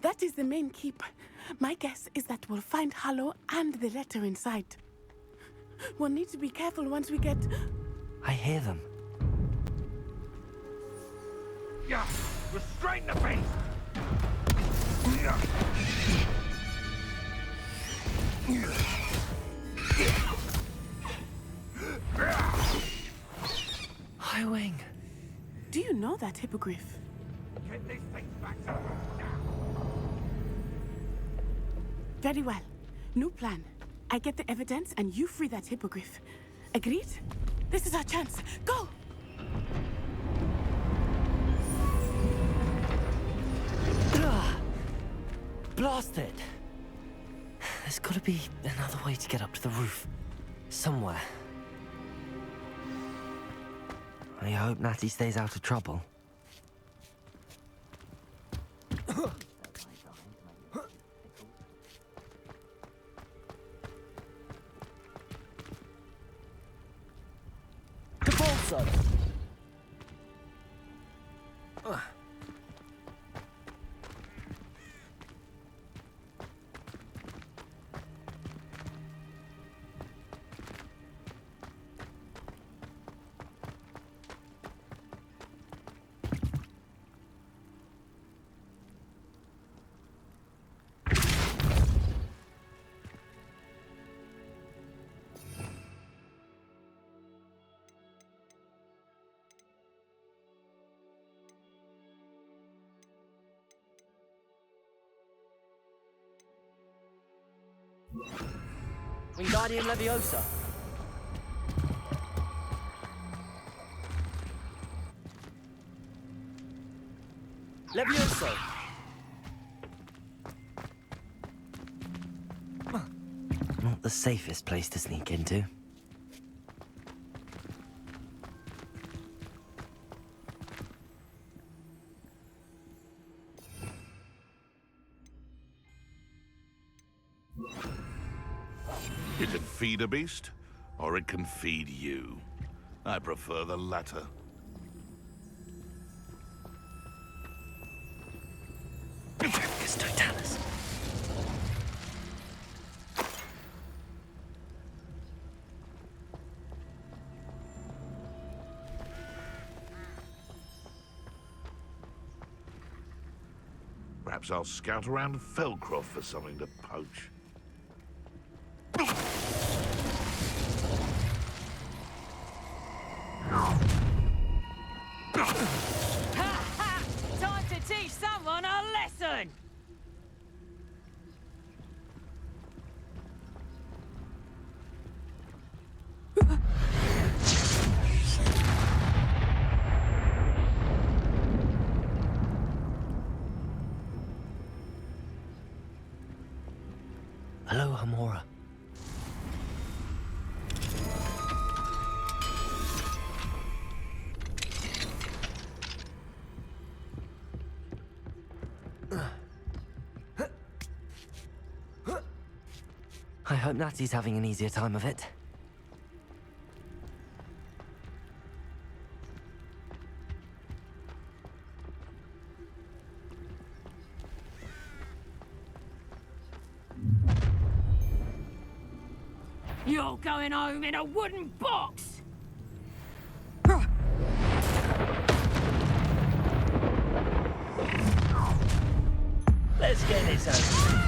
Speaker 10: That is the main keep. My guess is that we'll find Harlow and the letter inside. We'll need to be careful once we get...
Speaker 3: I hear them.
Speaker 9: Yeah, restrain the beast!
Speaker 3: High Wing.
Speaker 10: Do you know that hippogriff?
Speaker 9: Get these things back to now!
Speaker 10: Very well. New plan. I get the evidence and you free that hippogriff. Agreed? This is our chance. Go!
Speaker 3: Blast it! There's gotta be another way to get up to the roof. Somewhere. I hope Natty stays out of trouble.
Speaker 7: Capolso! Wingardium Leviosa. Levioso.
Speaker 3: Not the safest place to sneak into.
Speaker 9: It can feed a beast, or it can feed you. I prefer the latter.
Speaker 3: Totalis.
Speaker 9: Perhaps I'll scout around Felcroft for something to poach.
Speaker 17: Time to teach someone a lesson!
Speaker 3: Hello, Hamora. I hope Natty's having an easier time of it.
Speaker 17: You're going home in a wooden box!
Speaker 7: Let's get this over.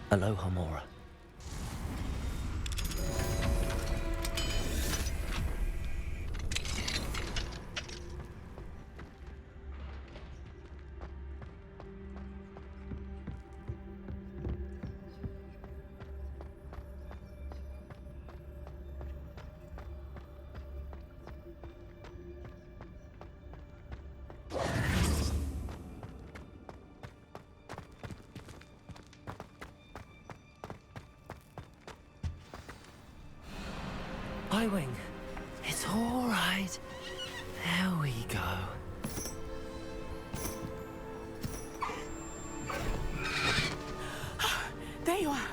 Speaker 3: Hello, Hamora. Wing, it's all right. There we go.
Speaker 10: There you are.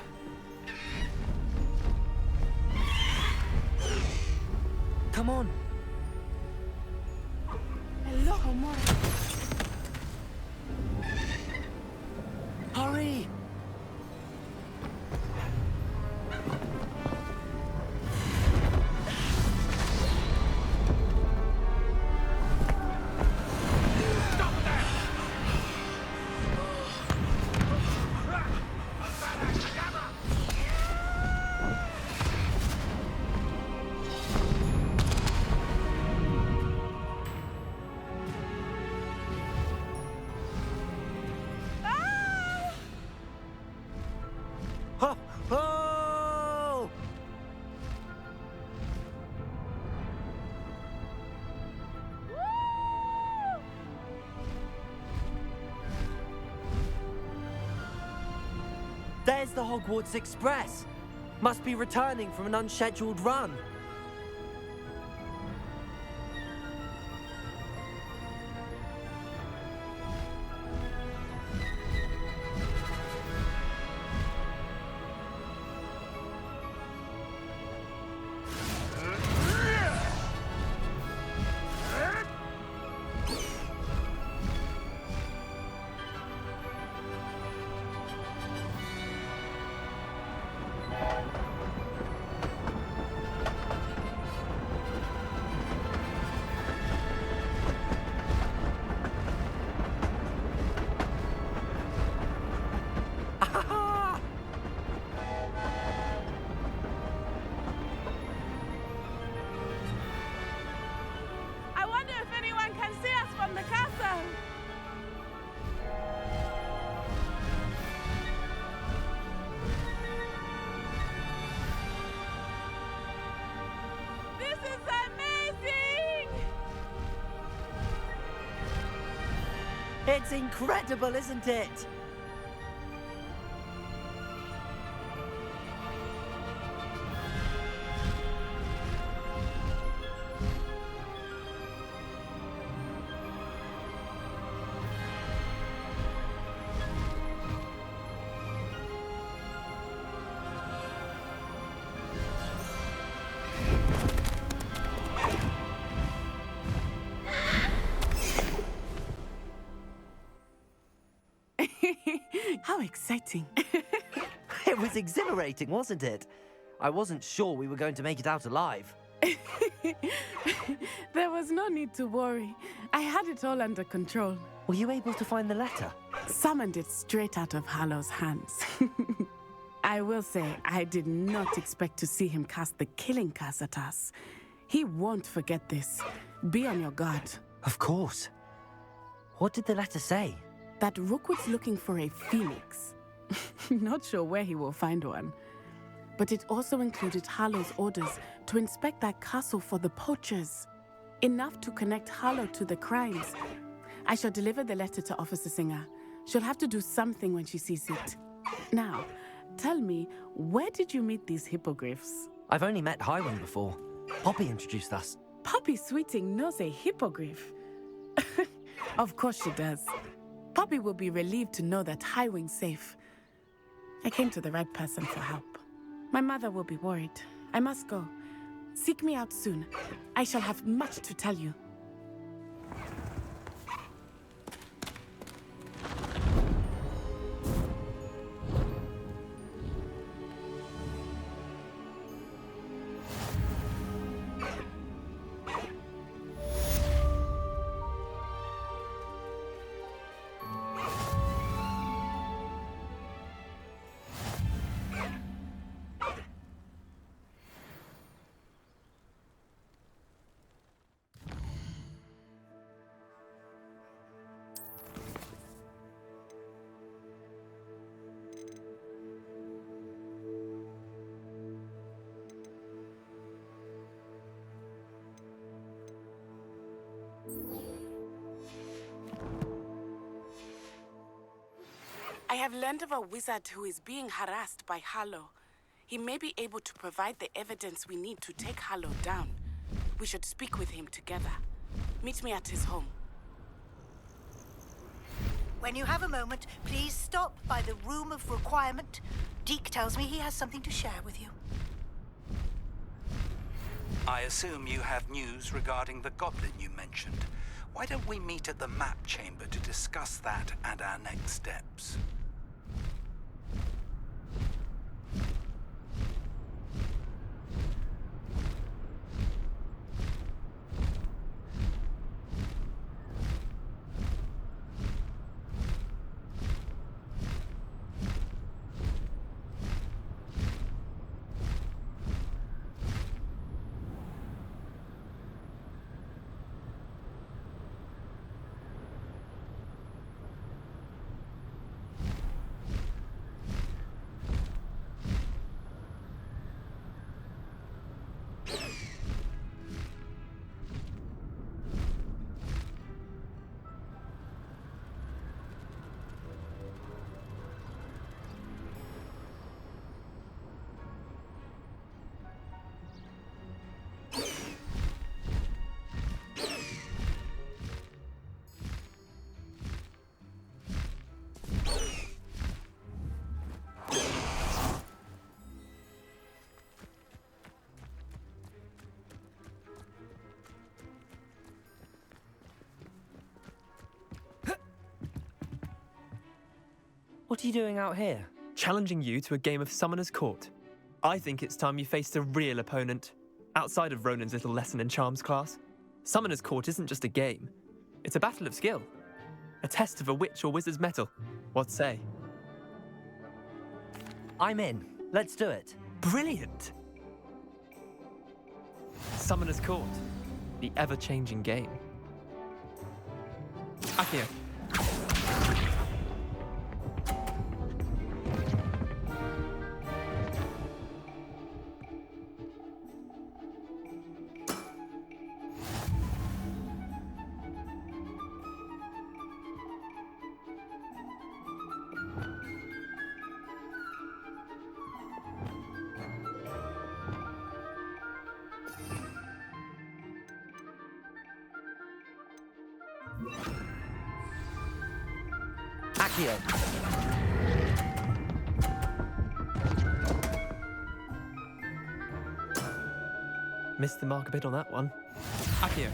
Speaker 3: Hurry! Ho! Ho! There's the Hogwarts Express. Must be returning from an unscheduled run.
Speaker 10: I wonder if anyone can see us from the castle. This is amazing!
Speaker 3: It's incredible, isn't it?
Speaker 10: How exciting.
Speaker 3: It was exhilarating, wasn't it? I wasn't sure we were going to make it out alive.
Speaker 10: There was no need to worry. I had it all under control.
Speaker 3: Were you able to find the letter?
Speaker 10: Summoned it straight out of Hallow's hands. I will say, I did not expect to see him cast the killing curse at us. He won't forget this. Be on your guard.
Speaker 3: Of course. What did the letter say?
Speaker 10: That Rookwood's looking for a phoenix. Not sure where he will find one. But it also included Harlow's orders to inspect that castle for the poachers. Enough to connect Harlow to the crimes. I shall deliver the letter to Officer Singer. She'll have to do something when she sees it. Now, tell me, where did you meet these hippogriffs?
Speaker 3: I've only met Highwing before. Poppy introduced us.
Speaker 10: Poppy Sweeting knows a hippogriff. Of course she does. Poppy will be relieved to know that Highwing's safe. I came to the right person for help. My mother will be worried. I must go. Seek me out soon. I shall have much to tell you. I have learned of a wizard who is being harassed by Harlow. He may be able to provide the evidence we need to take Harlow down. We should speak with him together. Meet me at his home.
Speaker 1: When you have a moment, please stop by the Room of Requirement. Deke tells me he has something to share with you.
Speaker 18: I assume you have news regarding the goblin you mentioned. Why don't we meet at the map chamber to discuss that and our next steps?
Speaker 3: What are you doing out here?
Speaker 13: Challenging you to a game of Summoner's Court. I think it's time you faced a real opponent, outside of Ronan's little lesson in charms class. Summoner's Court isn't just a game. It's a battle of skill. A test of a witch or wizard's mettle. What say?
Speaker 3: I'm in. Let's do it.
Speaker 13: Brilliant! Summoner's Court. The ever-changing game. Akio.
Speaker 3: Akio.
Speaker 13: Missed the mark a bit on that one. Akio.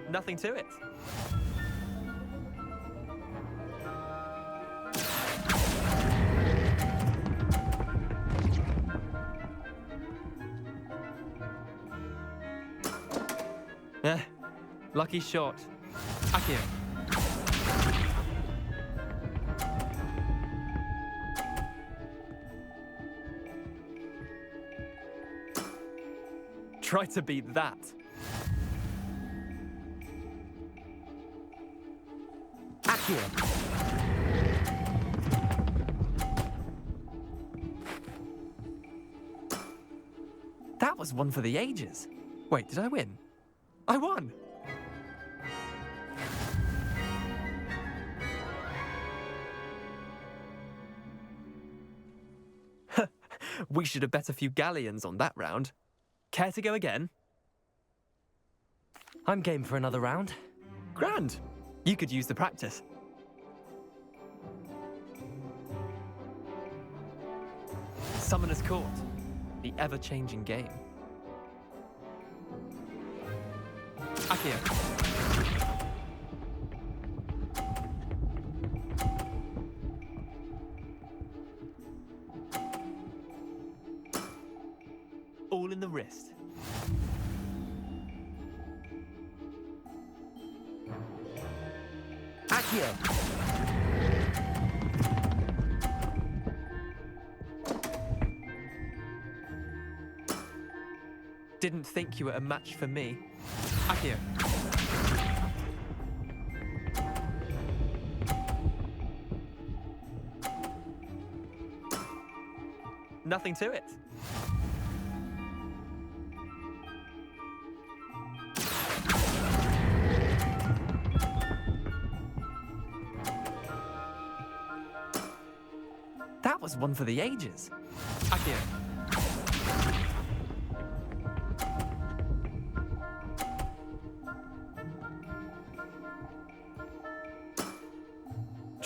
Speaker 13: Nothing to it. Lucky shot. Akio. Try to beat that.
Speaker 3: Akio.
Speaker 13: That was one for the ages. Wait, did I win? I won! We should have bet a few galleons on that round. Care to go again?
Speaker 3: I'm game for another round.
Speaker 13: Grand. You could use the practice. Summoner's Court. The ever-changing game. Akio. All in the wrist.
Speaker 3: Akio.
Speaker 13: Didn't think you were a match for me. Akio. Nothing to it. That was one for the ages. Akio.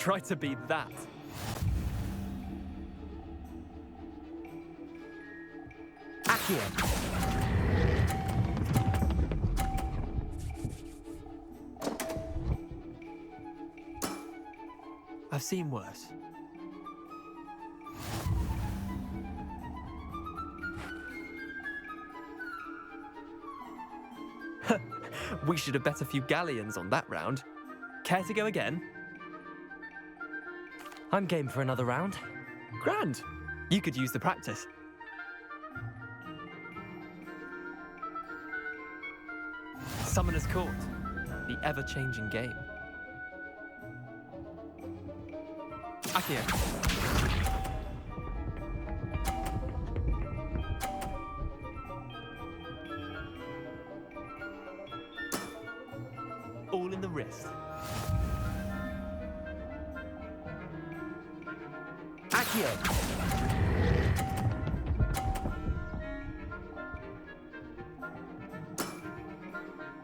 Speaker 13: Try to beat that.
Speaker 3: Accio!
Speaker 13: I've seen worse. We should have bet a few galleons on that round. Care to go again?
Speaker 3: I'm game for another round.
Speaker 13: Grand. You could use the practice. Summoner's Court. The ever-changing game. Accio. All in the wrist.
Speaker 3: Accio!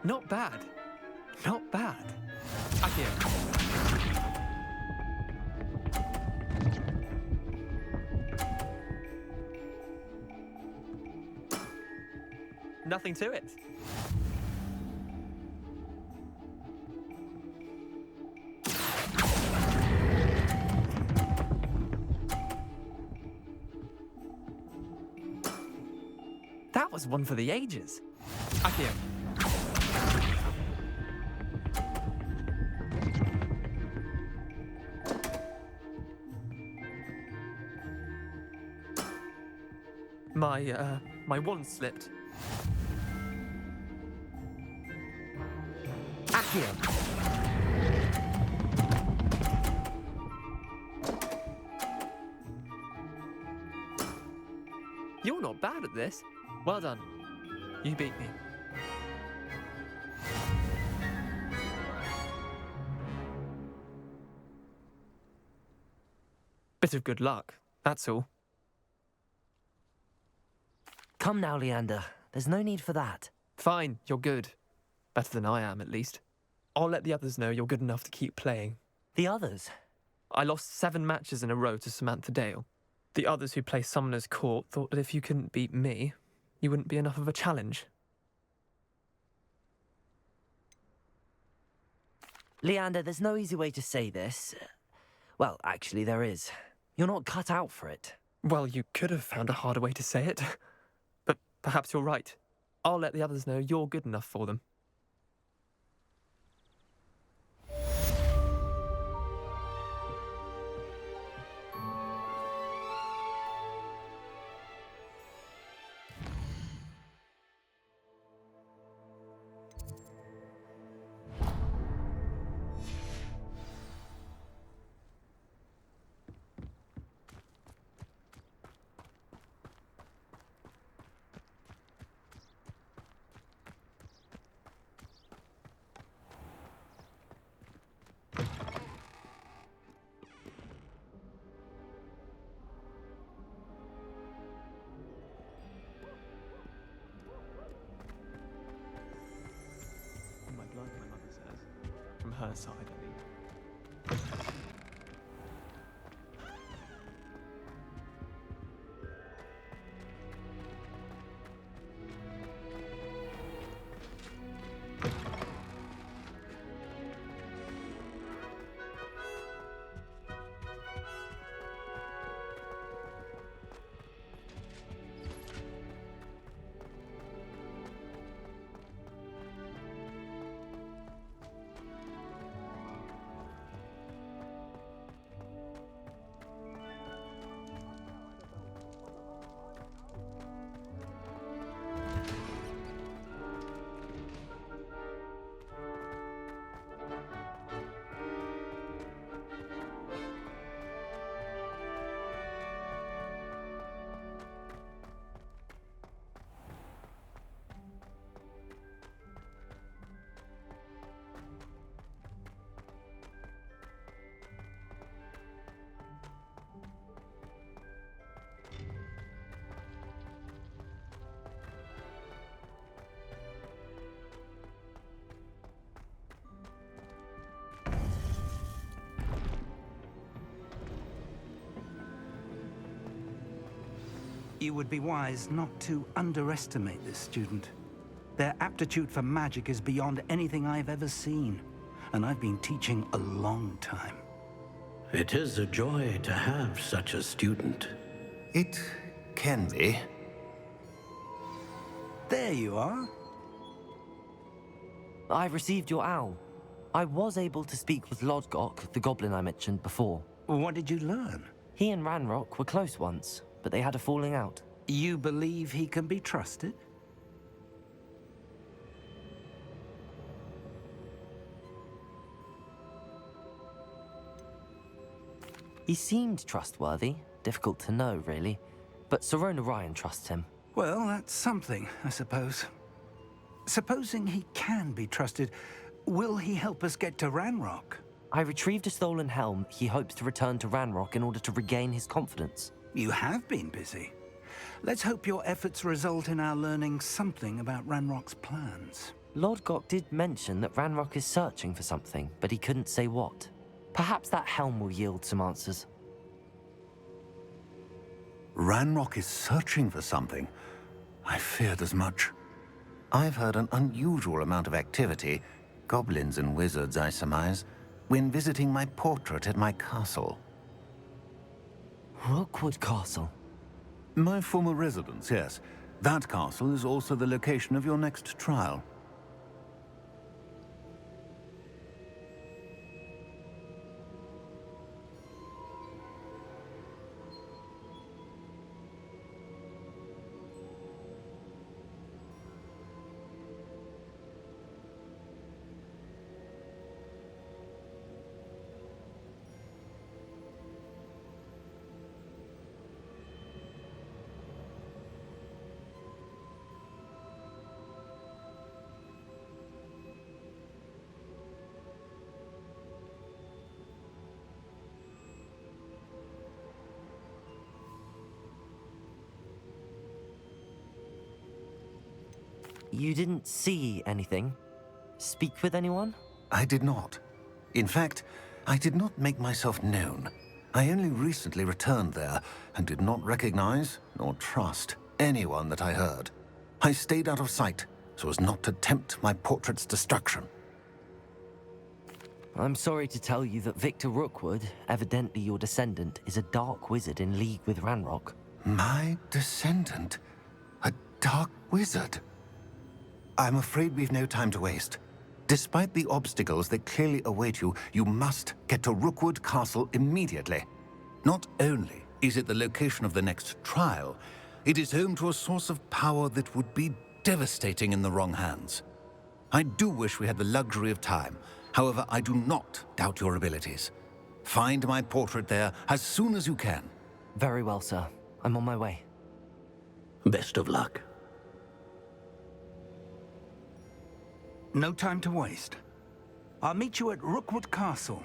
Speaker 13: Not bad. Not bad. Accio. Nothing to it. That was one for the ages. Accio. My wand slipped.
Speaker 3: Accio!
Speaker 13: You're not bad at this. Well done. You beat me. Bit of good luck, that's all.
Speaker 3: Come now, Leander. There's no need for that.
Speaker 13: Fine, you're good. Better than I am, at least. I'll let the others know you're good enough to keep playing.
Speaker 3: The others?
Speaker 13: I lost 7 matches in a row to Samantha Dale. The others who play Summoner's Court thought that if you couldn't beat me, you wouldn't be enough of a challenge.
Speaker 3: Leander, there's no easy way to say this. Well, actually, there is. You're not cut out for it.
Speaker 13: Well, you could have found a harder way to say it. But perhaps you're right. I'll let the others know you're good enough for them. My blood, my mother says. From her side, I mean.
Speaker 18: You would be wise not to underestimate this student. Their aptitude for magic is beyond anything I've ever seen, and I've been teaching a long time.
Speaker 6: It is a joy to have such a student.
Speaker 19: It can be.
Speaker 18: There you are.
Speaker 3: I received your owl. I was able to speak with Lodgok, the goblin I mentioned before.
Speaker 18: What did you learn?
Speaker 3: He and Ranrock were close once, but they had a falling out.
Speaker 18: You believe he can be trusted?
Speaker 3: He seemed trustworthy. Difficult to know, really. But Sirona Ryan trusts him.
Speaker 18: Well, that's something, I suppose. Supposing he can be trusted, will he help us get to Ranrock?
Speaker 3: I retrieved a stolen helm he hopes to return to Ranrock in order to regain his confidence.
Speaker 18: You have been busy. Let's hope your efforts result in our learning something about Ranrock's plans.
Speaker 3: Lodgok did mention that Ranrock is searching for something, but he couldn't say what. Perhaps that helm will yield some answers.
Speaker 19: Ranrock is searching for something. I feared as much. I've heard an unusual amount of activity, goblins and wizards, I surmise, when visiting my portrait at my castle.
Speaker 3: Rookwood Castle?
Speaker 19: My former residence, yes. That castle is also the location of your next trial.
Speaker 3: You didn't see anything? Speak with anyone?
Speaker 19: I did not. In fact, I did not make myself known. I only recently returned there and did not recognize nor trust anyone that I heard. I stayed out of sight so as not to tempt my portrait's destruction.
Speaker 3: I'm sorry to tell you that Victor Rookwood, evidently your descendant, is a dark wizard in league with Ranrock.
Speaker 19: My descendant? A dark wizard? I'm afraid we've no time to waste. Despite the obstacles that clearly await you, you must get to Rookwood Castle immediately. Not only is it the location of the next trial, it is home to a source of power that would be devastating in the wrong hands. I do wish we had the luxury of time. However, I do not doubt your abilities. Find my portrait there as soon as you can.
Speaker 3: Very well, sir. I'm on my way.
Speaker 6: Best of luck.
Speaker 18: No time to waste. I'll meet you at Rookwood Castle.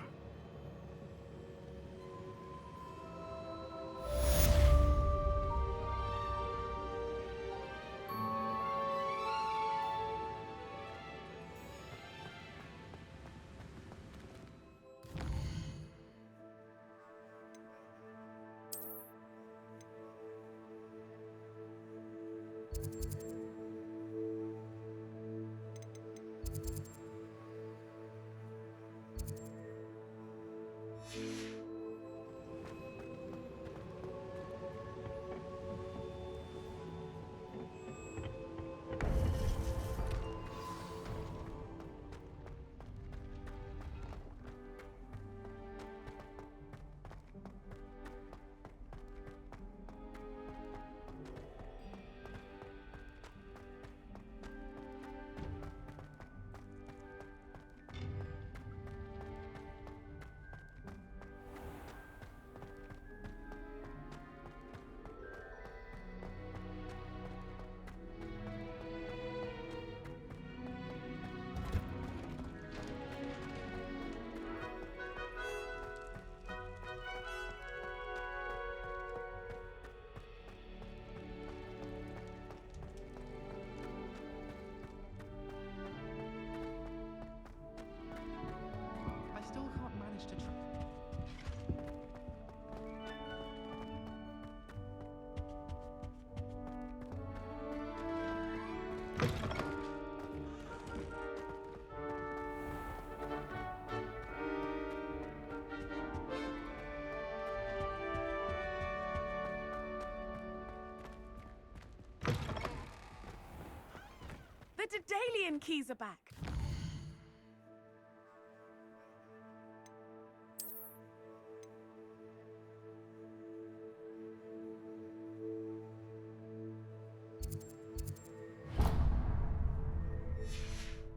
Speaker 10: Key and keys are back.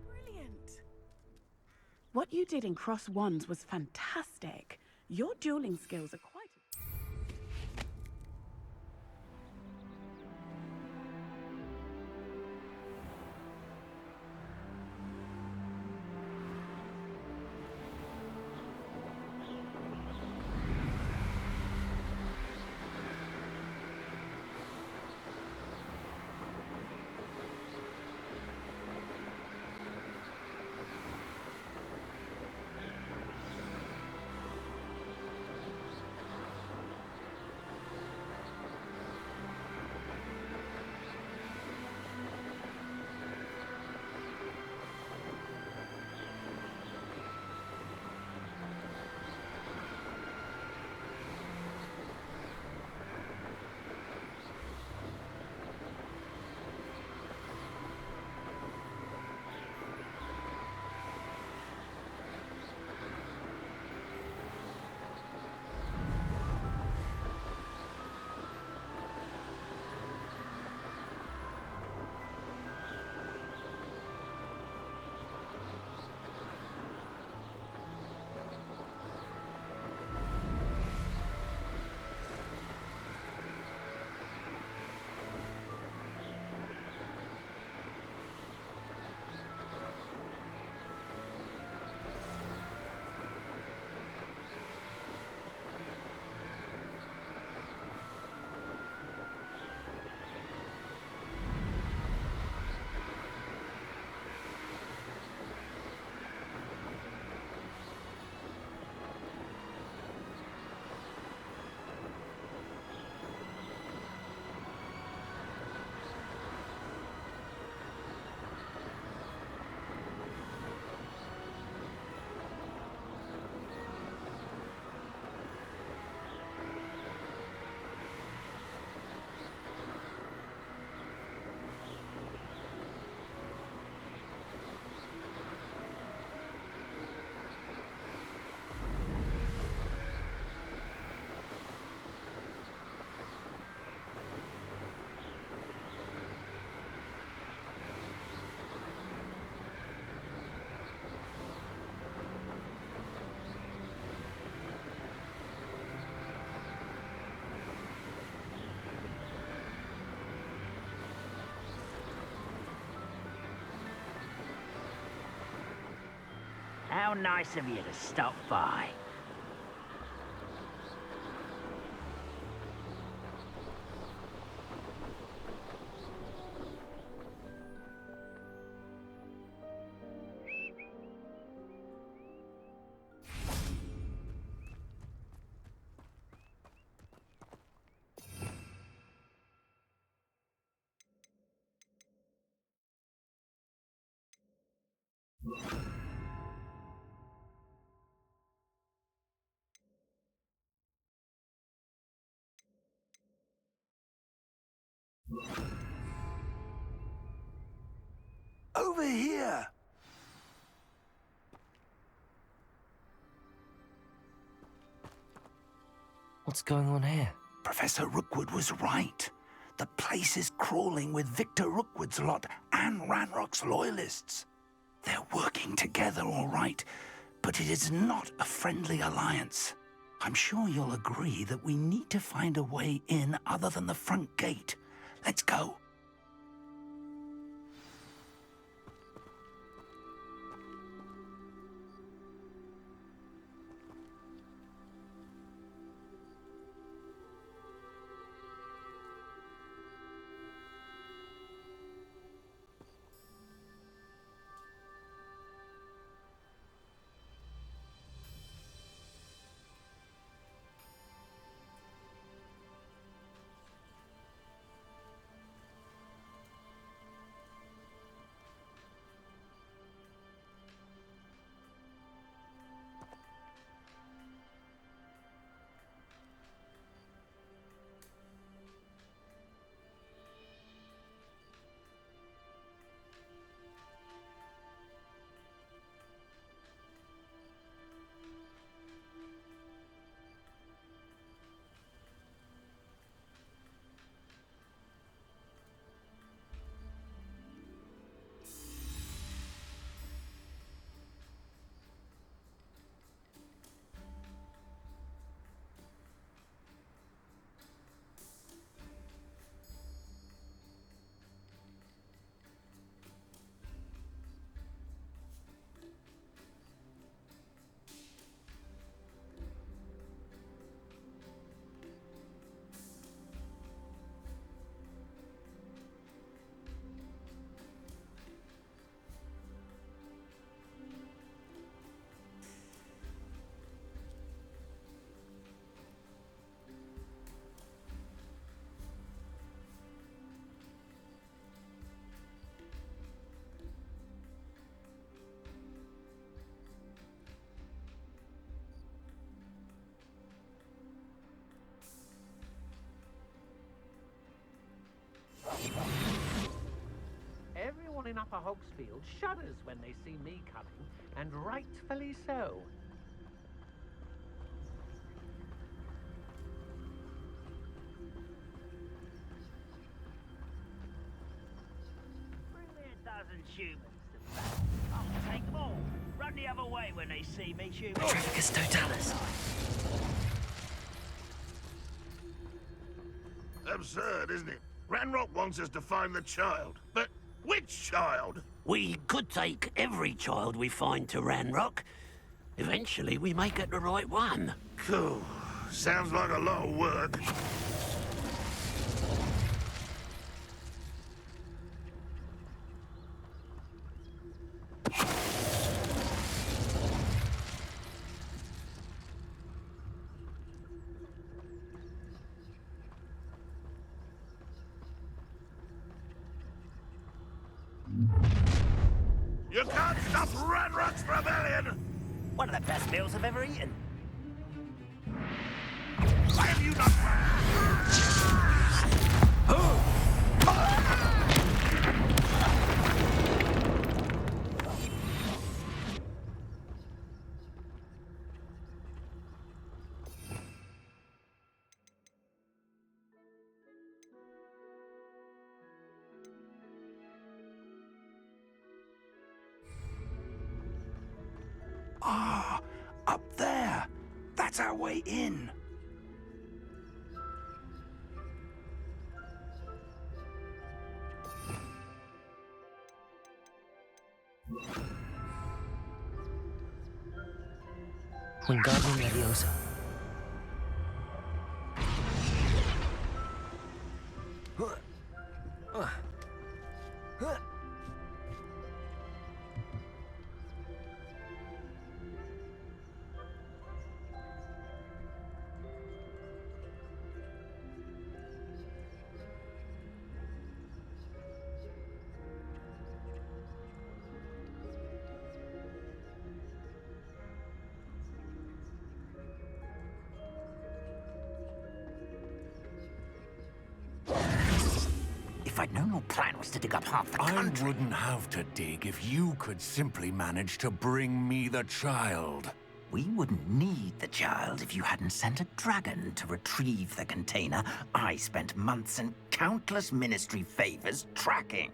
Speaker 10: Brilliant. What you did in Cross Wands was fantastic. Your dueling skills are quite...
Speaker 20: How nice of you to stop by.
Speaker 18: Over here!
Speaker 3: What's going on here?
Speaker 18: Professor Rookwood was right. The place is crawling with Victor Rookwood's lot and Ranrock's loyalists. They're working together, all right, but it is not a friendly alliance. I'm sure you'll agree that we need to find a way in other than the front gate. Let's go.
Speaker 2: in Upper Hogsfield shudders when they see me coming, and rightfully so.
Speaker 20: Bring me 1,000 humans to battle. I'll take them all. Run the other way when they see me, humans.
Speaker 3: Trafficus Totalis.
Speaker 9: Absurd, isn't it? Ranrock wants us to find the child. But which child?
Speaker 6: We could take every child we find to Ranrock. Eventually, we may get the right one.
Speaker 9: Cool. Sounds like a lot of work. You can't stop Ranrock's rebellion!
Speaker 20: One of the best meals I've ever eaten.
Speaker 9: Why have you not...
Speaker 18: Ah, up there. That's our way in.
Speaker 3: Wingardium Leviosa.
Speaker 18: If I'd known your plan was to dig up half the country...
Speaker 19: I wouldn't have to dig if you could simply manage to bring me the child.
Speaker 18: We wouldn't need the child if you hadn't sent a dragon to retrieve the container I spent months and countless ministry favors tracking.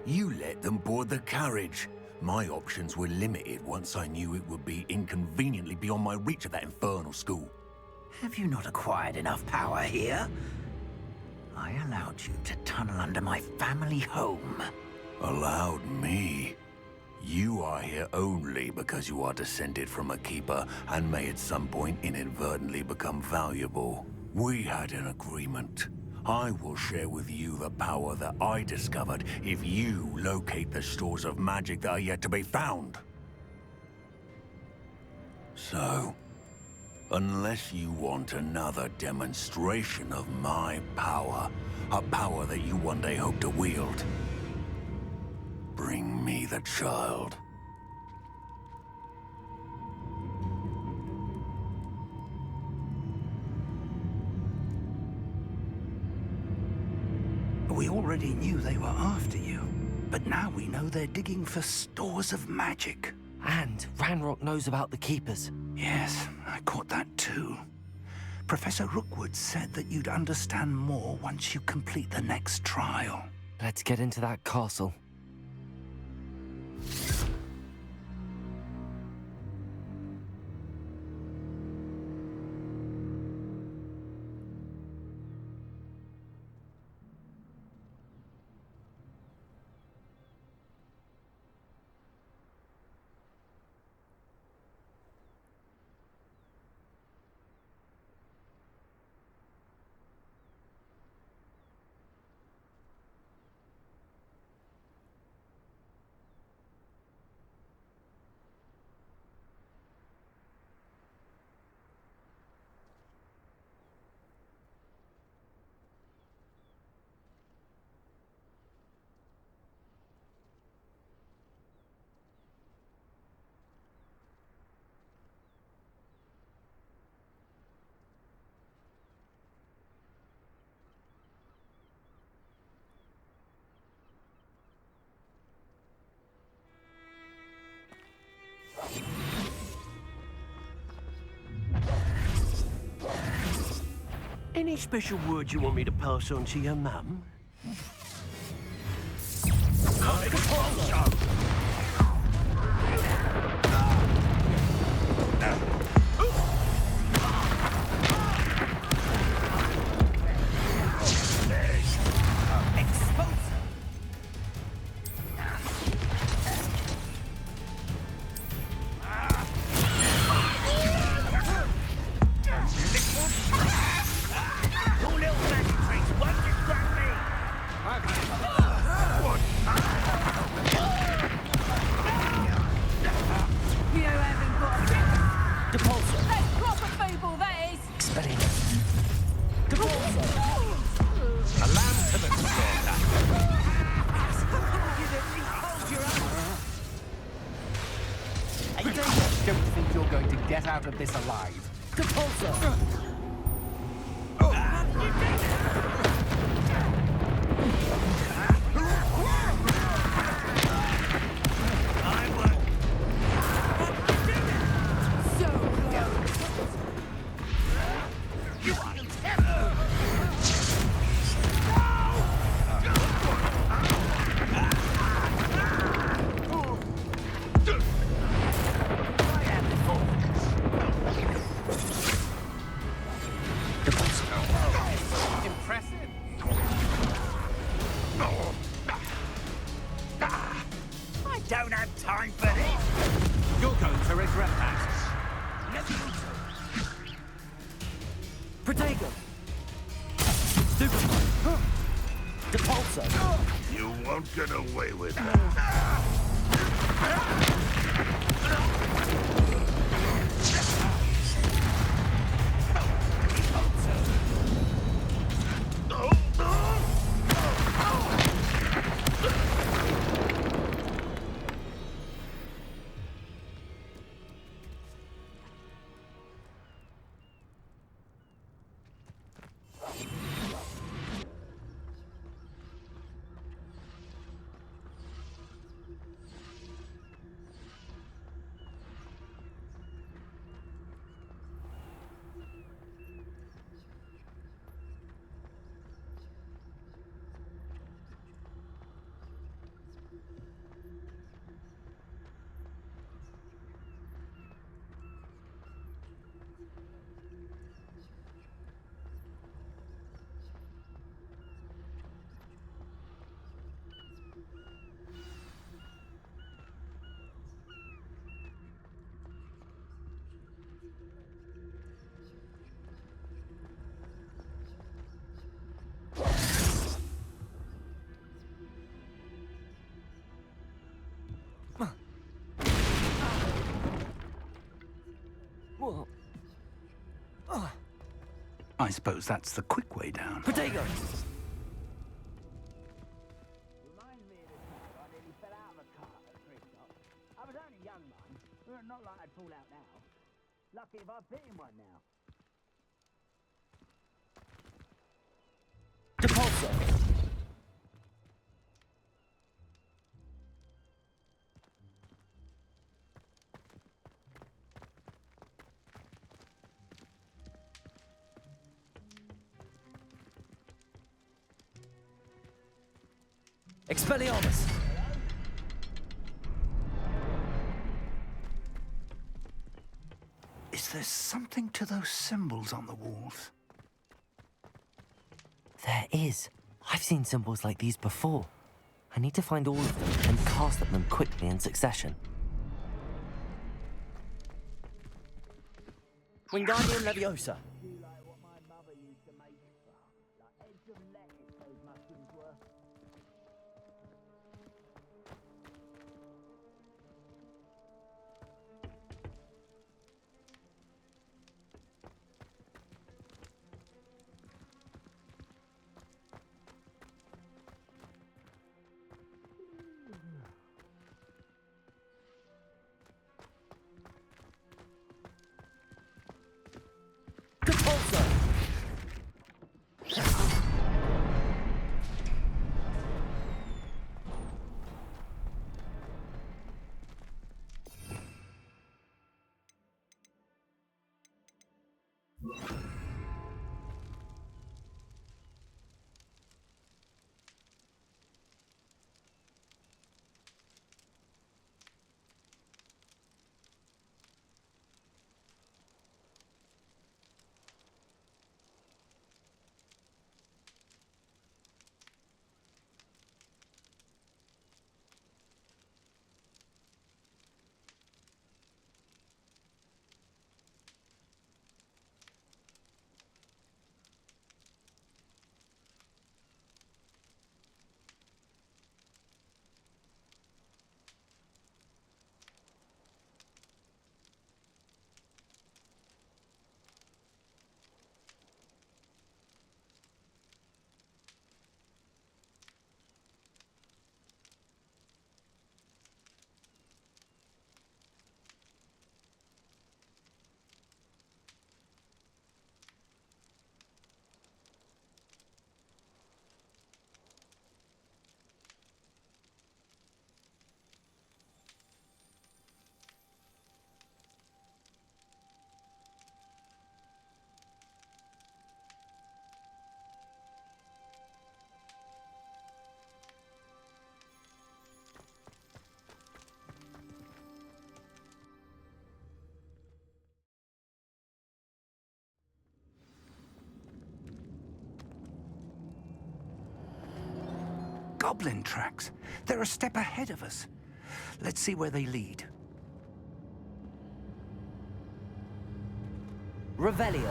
Speaker 19: You let them board the carriage. My options were limited once I knew it would be inconveniently beyond my reach at that infernal school.
Speaker 18: Have you not acquired enough power here? I allowed you to tunnel under my family home.
Speaker 19: Allowed me? You are here only because you are descended from a keeper and may at some point inadvertently become valuable. We had an agreement. I will share with you the power that I discovered if you locate the stores of magic that are yet to be found. So, unless you want another demonstration of my power, a power that you one day hope to wield, bring me the child.
Speaker 18: We already knew they were after you, but now we know they're digging for stores of magic.
Speaker 3: And Ranrock knows about the Keepers.
Speaker 18: Yes, I caught that too. Professor Rookwood said that you'd understand more once you complete the next trial.
Speaker 3: Let's get into that castle.
Speaker 6: Any special words you want me to pass on to your mum?
Speaker 21: Out of this alive.
Speaker 12: Depulsor!
Speaker 9: Get away with it.
Speaker 18: I suppose that's the quick way down.
Speaker 12: Potato!
Speaker 20: Remind me of the time I nearly fell out of a car at a thrift shop. I was only young, mind. Not like I'd fall out now. Lucky if I fit in one now.
Speaker 12: Depulsor! Expelliarmus!
Speaker 18: Is there something to those symbols on the walls?
Speaker 3: There is. I've seen symbols like these before. I need to find all of them and cast at them quickly in succession.
Speaker 12: Wingardium Leviosa!
Speaker 18: goblin tracks. They're a step ahead of us. Let's see where they lead.
Speaker 3: Revelio.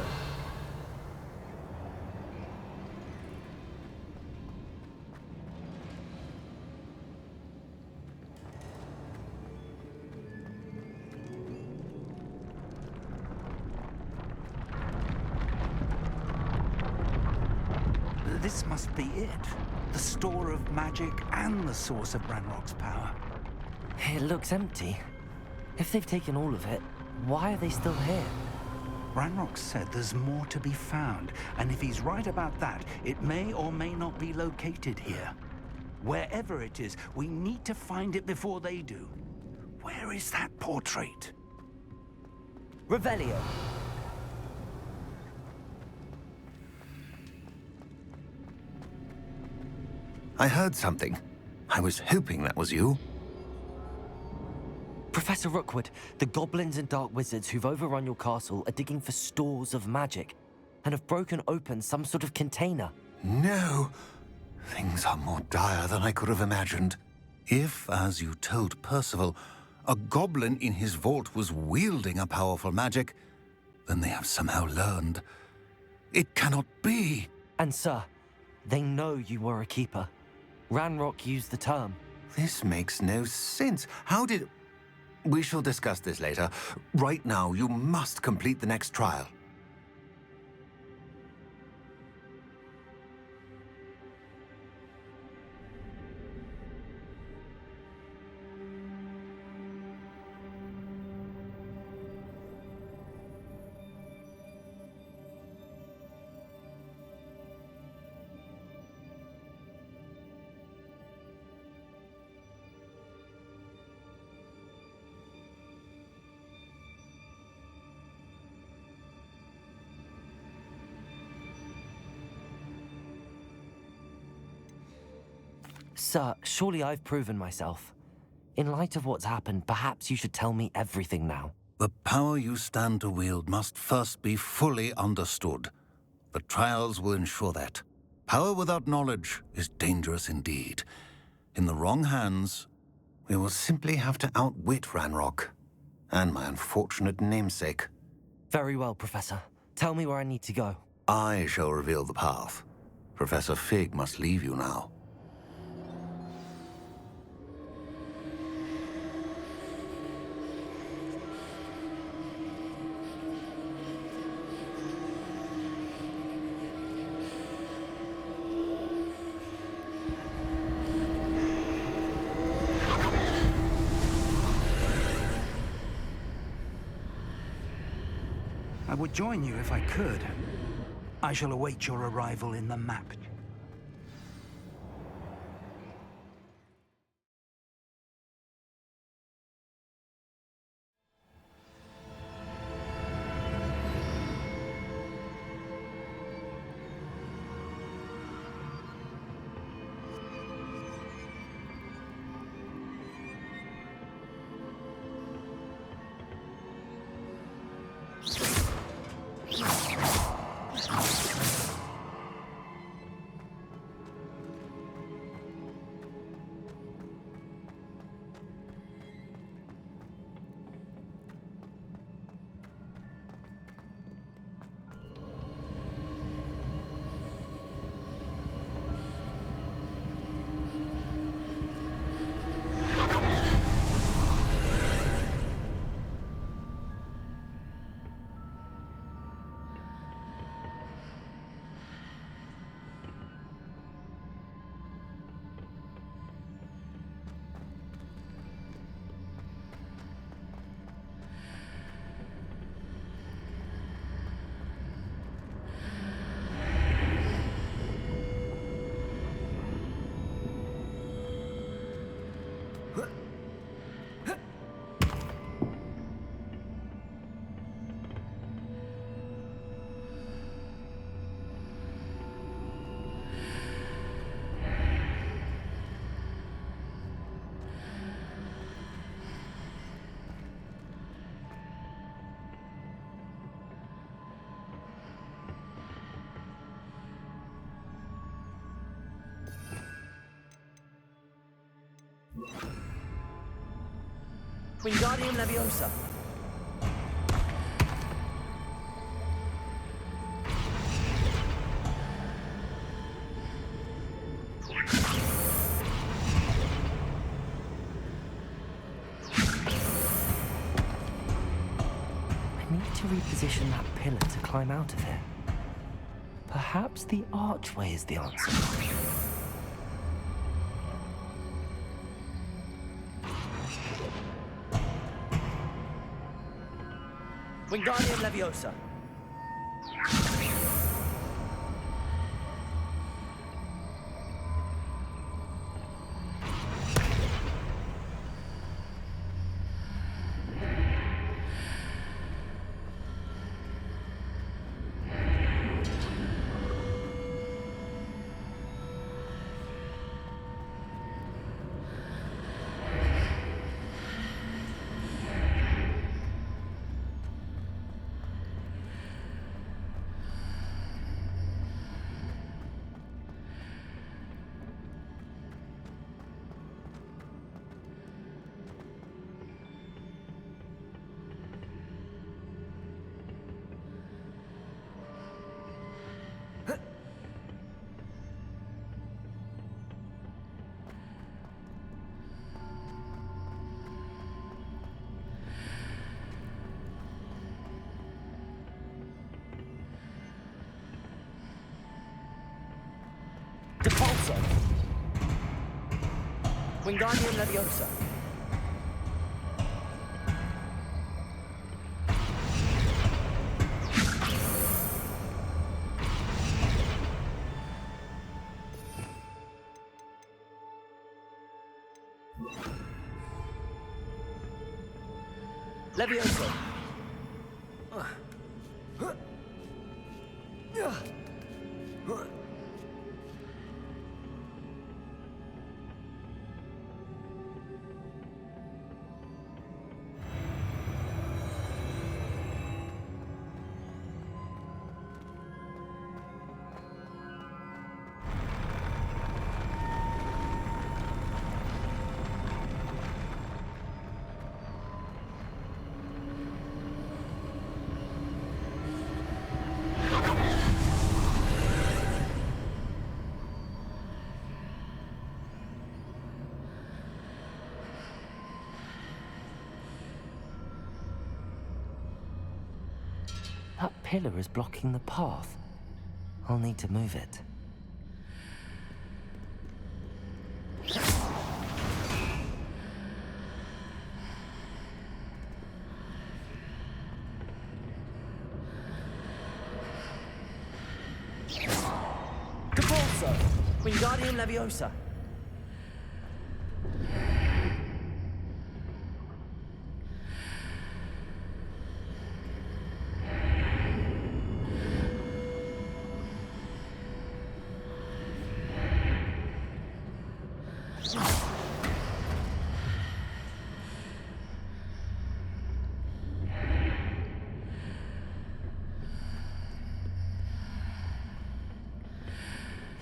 Speaker 18: This must be it. The store of magic and the source of Ranrock's power.
Speaker 3: It looks empty. If they've taken all of it, why are they still here?
Speaker 18: Ranrock said there's more to be found, and if he's right about that, it may or may not be located here. Wherever it is, we need to find it before they do. Where is that portrait?
Speaker 3: Revelio.
Speaker 19: I heard something. I was hoping that was you.
Speaker 3: Professor Rookwood, the goblins and dark wizards who've overrun your castle are digging for stores of magic and have broken open some sort of container.
Speaker 19: No! Things are more dire than I could have imagined. If, as you told Percival, a goblin in his vault was wielding a powerful magic, then they have somehow learned. It cannot be!
Speaker 3: And sir, they know you were a keeper. Ranrock used the term.
Speaker 19: This makes no sense. How did... We shall discuss this later. Right now, you must complete the next trial.
Speaker 3: Sir, surely I've proven myself. In light of what's happened, perhaps you should tell me everything now.
Speaker 19: The power you stand to wield must first be fully understood. The trials will ensure that. Power without knowledge is dangerous indeed. In the wrong hands, we will simply have to outwit Ranrock and my unfortunate namesake.
Speaker 3: Very well, Professor. Tell me where I need to go.
Speaker 19: I shall reveal the path. Professor Fig must leave you now.
Speaker 18: I would join you if I could. I shall await your arrival in the map.
Speaker 12: Wingardium Leviosa.
Speaker 3: I need to reposition that pillar to climb out of here. Perhaps the archway is the answer.
Speaker 12: Wingardium Leviosa. Depulso. Wingardium Leviosa. Leviosa.
Speaker 3: That pillar is blocking the path. I'll need to move it.
Speaker 12: Depulso. Wingardium Leviosa.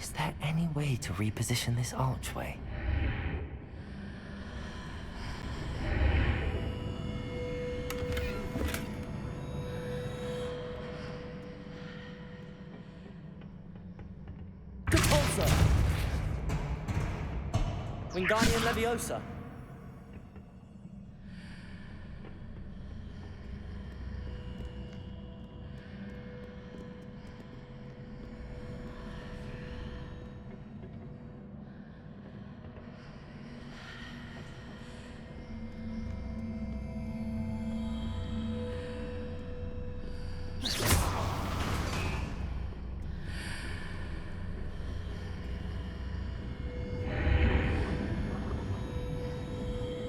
Speaker 3: Is there any way to reposition this archway?
Speaker 12: Depulso. Wingardium Leviosa.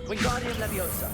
Speaker 12: Wingardium Leviosa.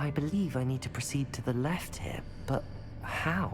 Speaker 3: I believe I need to proceed to the left here, but how?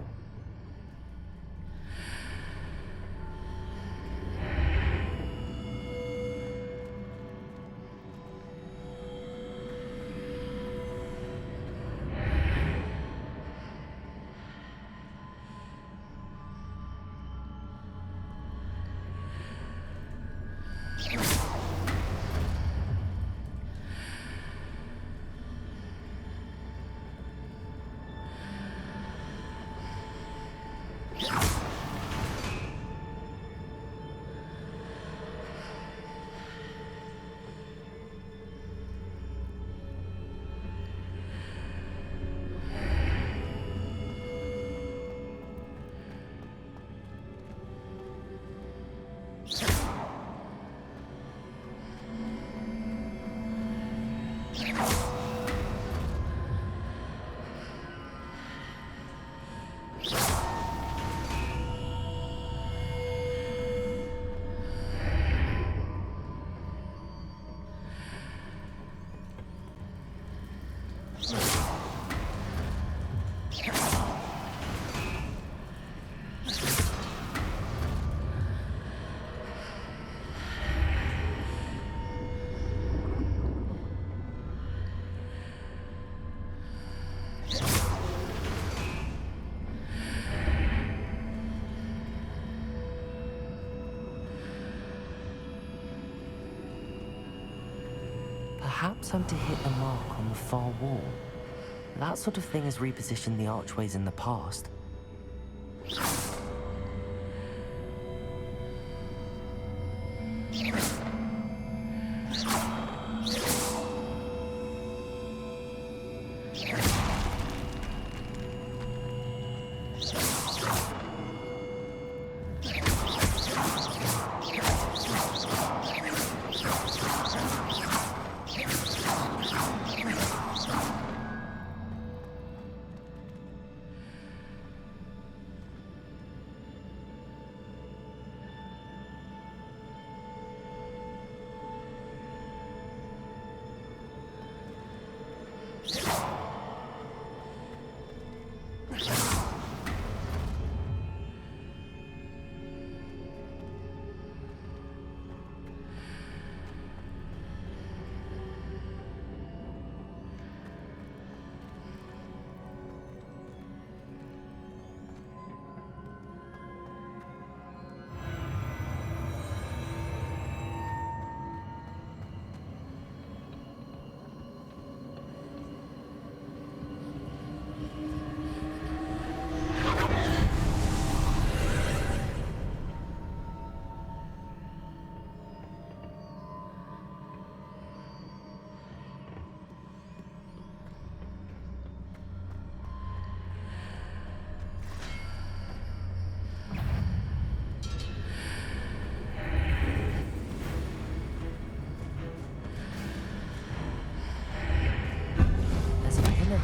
Speaker 3: Perhaps I'm to hit the mark on the far wall. That sort of thing has repositioned the archways in the past.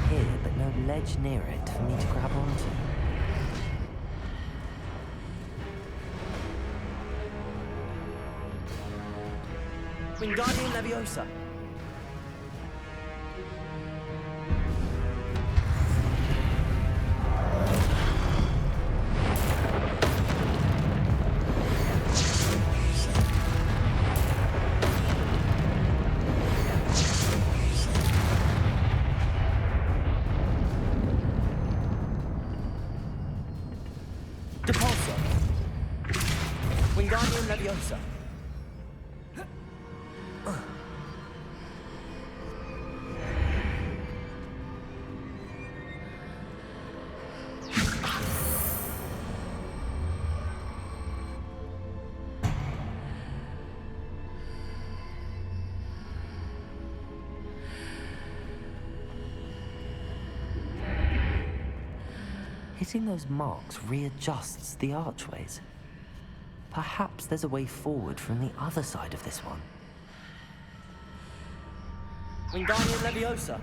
Speaker 3: Here, but no ledge near it for me to grab onto.
Speaker 12: Wingardium Leviosa. Wingardium Leviosa.
Speaker 3: Hitting those marks readjusts the archways. Perhaps there's a way forward from the other side of this one.
Speaker 12: Wingardium Leviosa.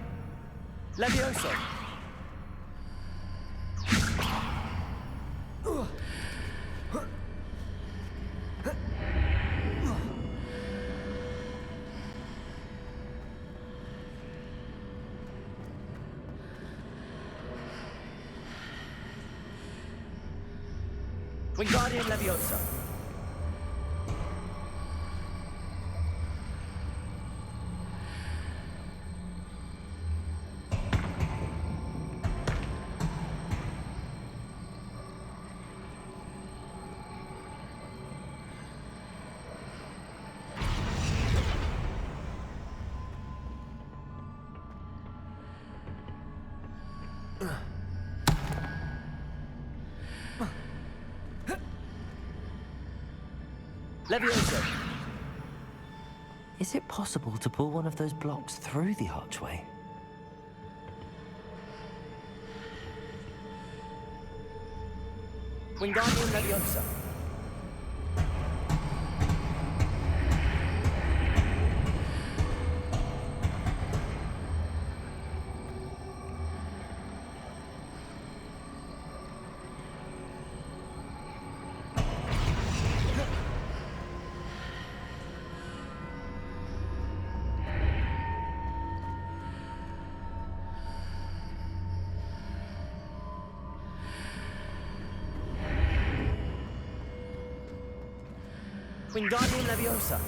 Speaker 12: Leviosa. Wingardium Leviosa. Leviosa.
Speaker 3: Is it possible to pull one of those blocks through the archway?
Speaker 12: Wingardium Leviosa. Wingardium Leviosa.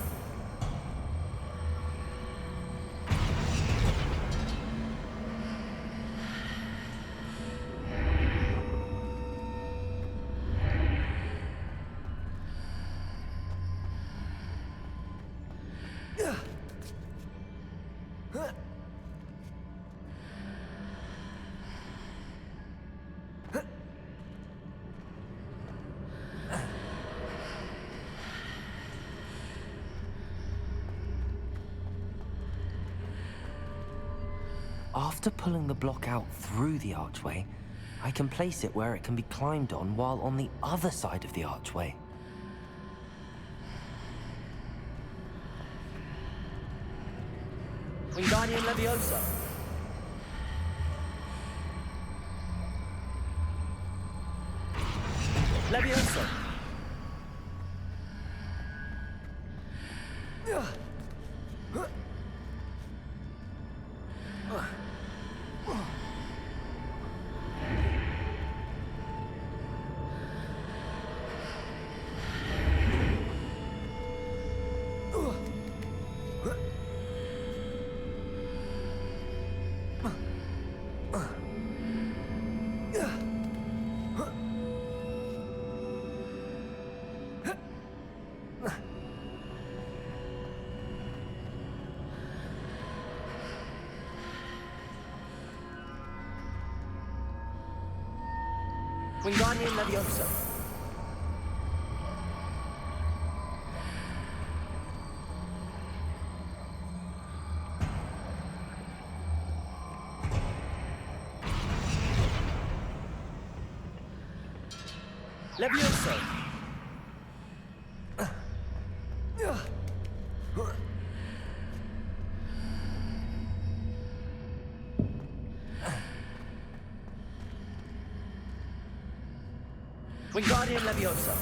Speaker 3: After pulling the block out through the archway, I can place it where it can be climbed on while on the other side of the archway.
Speaker 12: Wingardium Leviosa. Leviosa. Wingardium Leviosa. Leviosa. Wingardium Leviosa.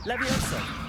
Speaker 12: Leviosa.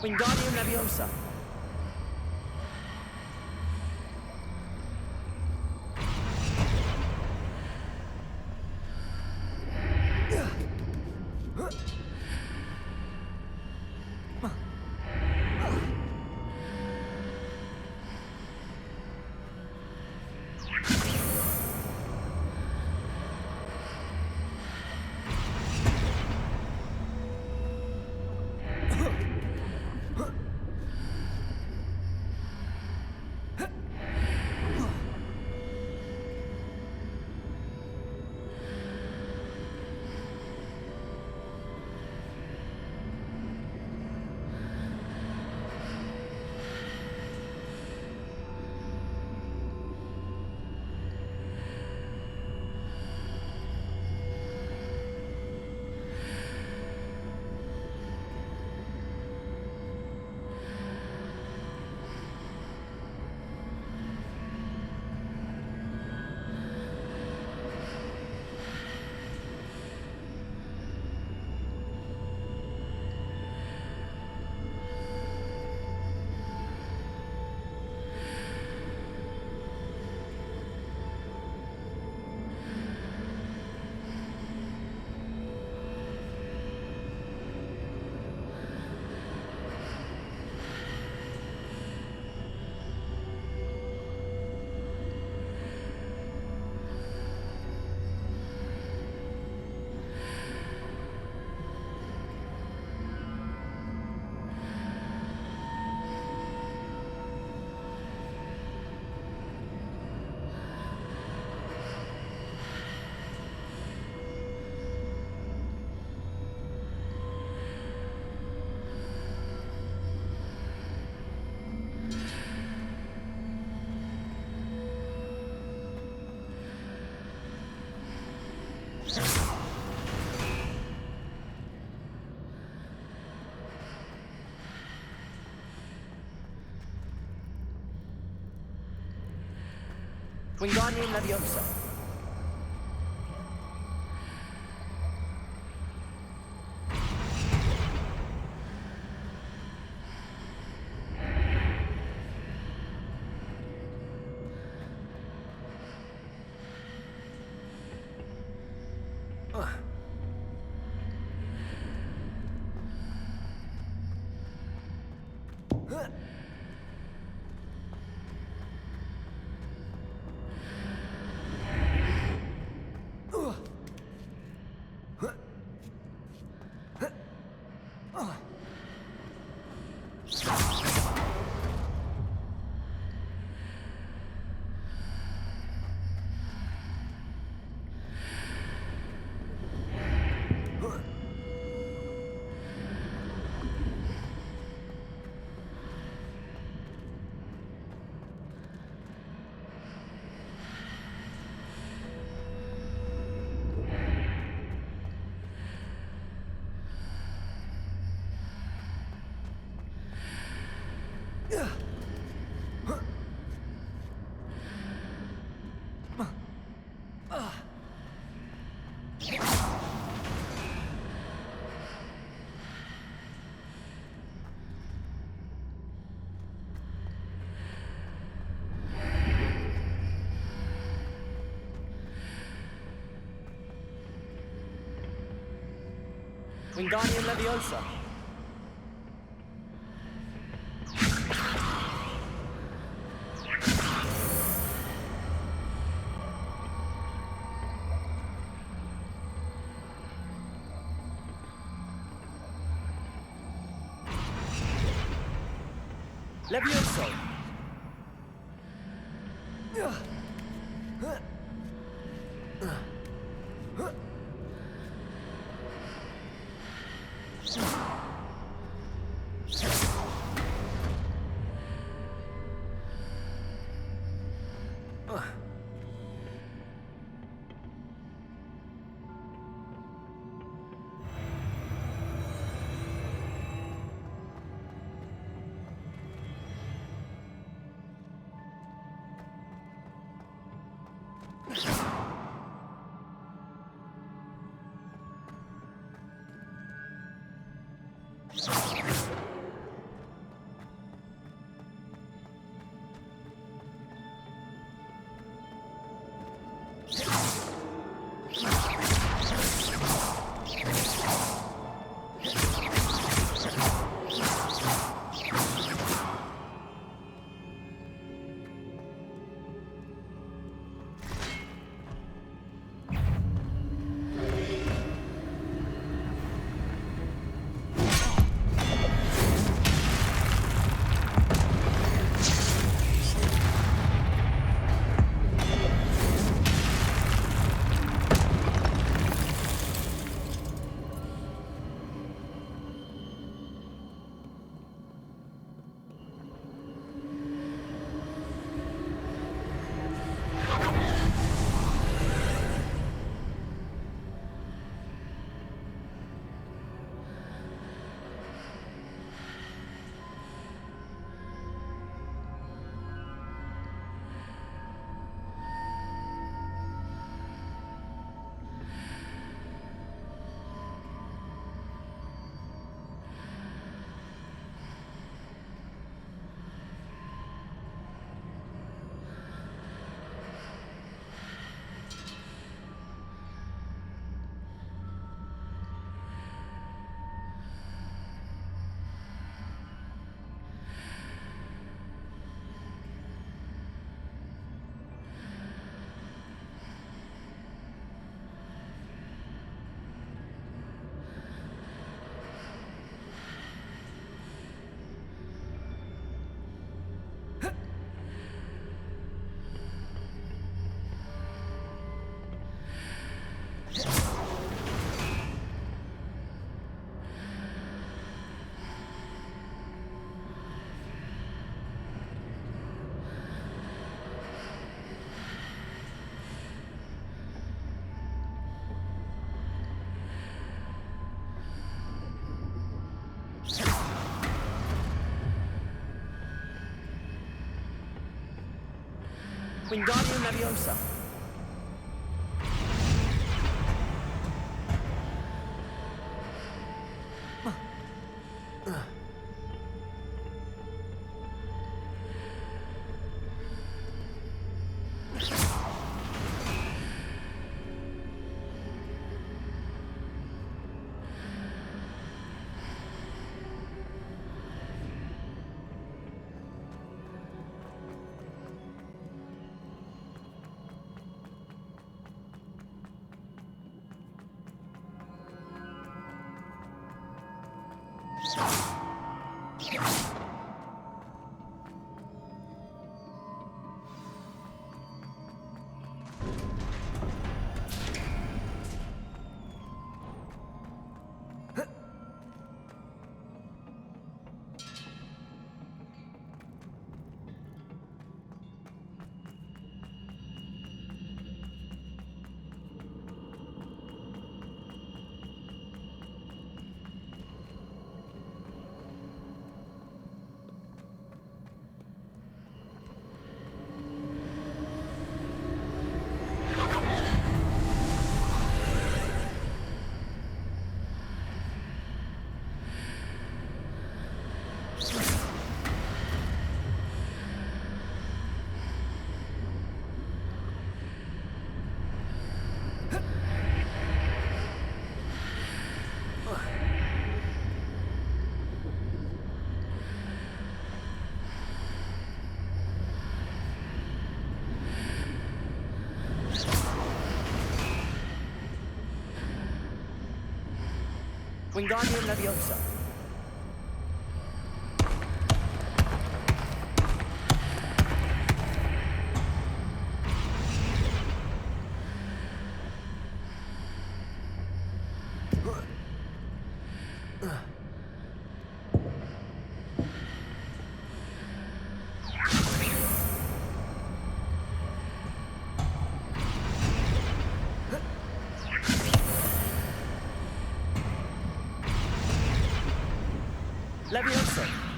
Speaker 12: Wingardium Leviosa. Wingardium Leviosa. Wingardium Leviosa. Levioso. Wingardium Leviosa. Wingardium Leviosa. Leviosa.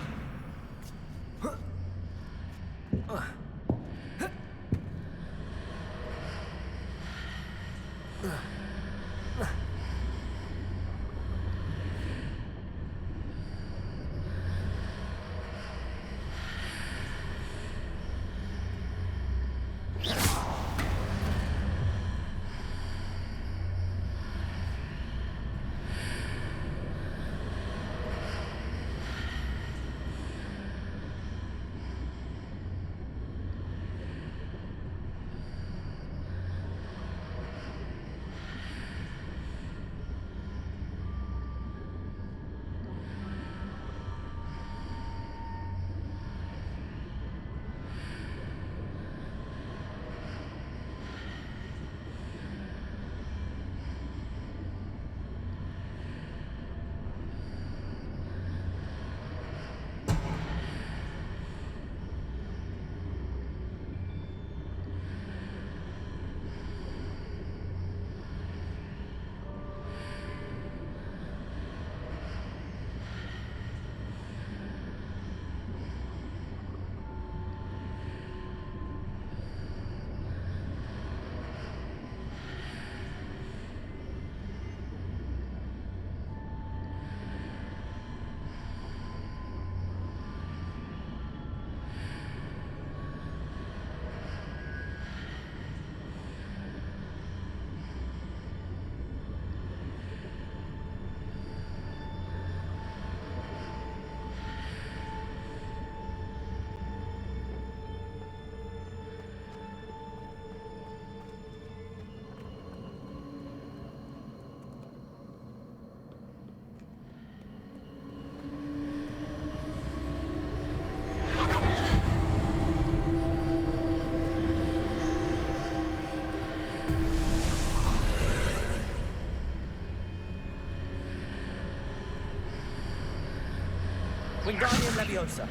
Speaker 12: Wingardium Leviosa.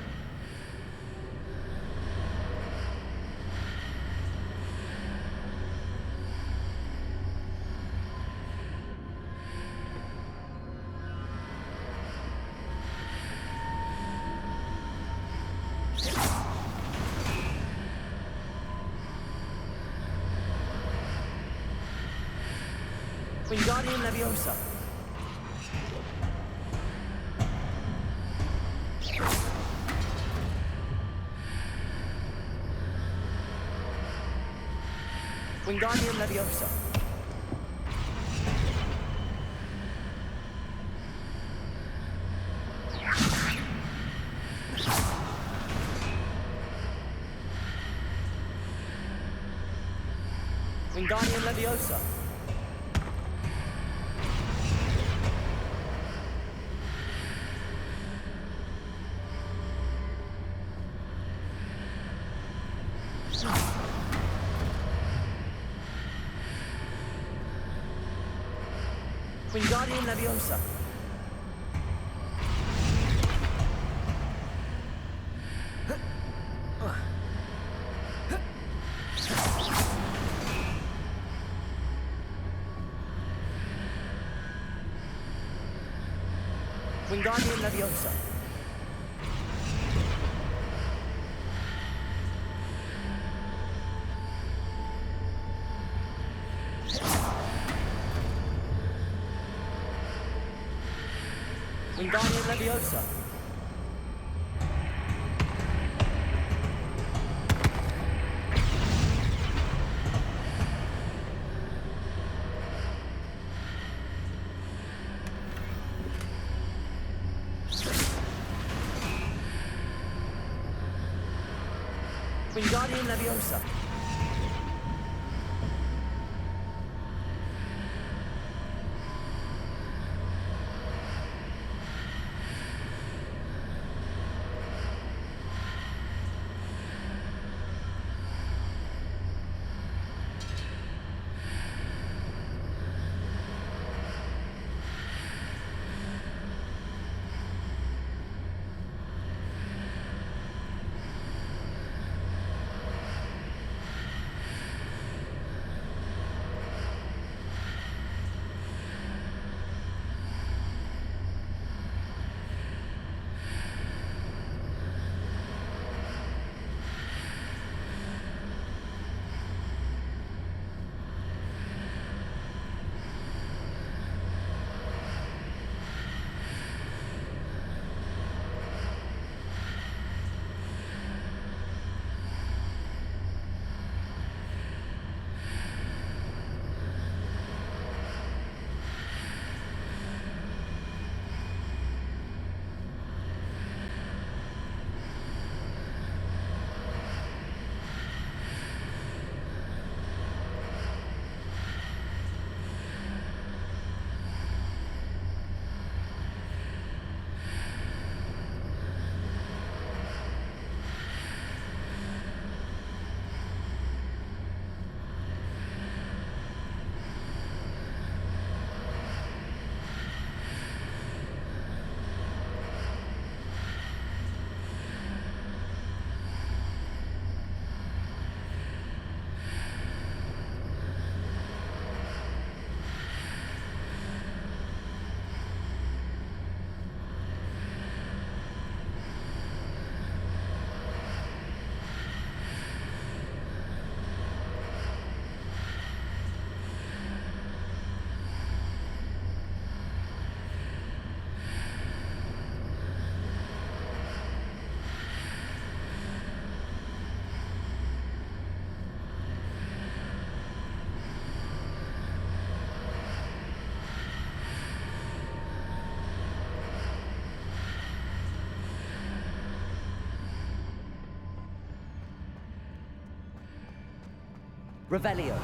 Speaker 12: Wingardium Leviosa. Wingardium Leviosa. Wingardium Leviosa. Wingardium Leviosa. Wingardium Leviosa. Wingardium Leviosa. Wingardium Leviosa. Revelio.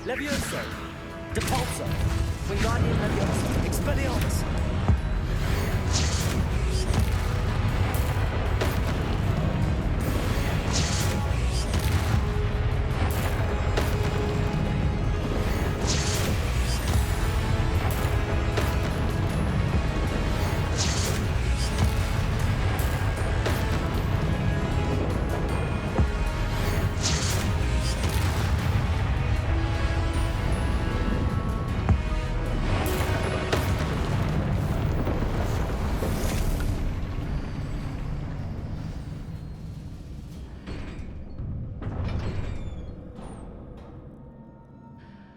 Speaker 12: Levioso! Depulso! Wingardium Leviosa! Expelliarmus!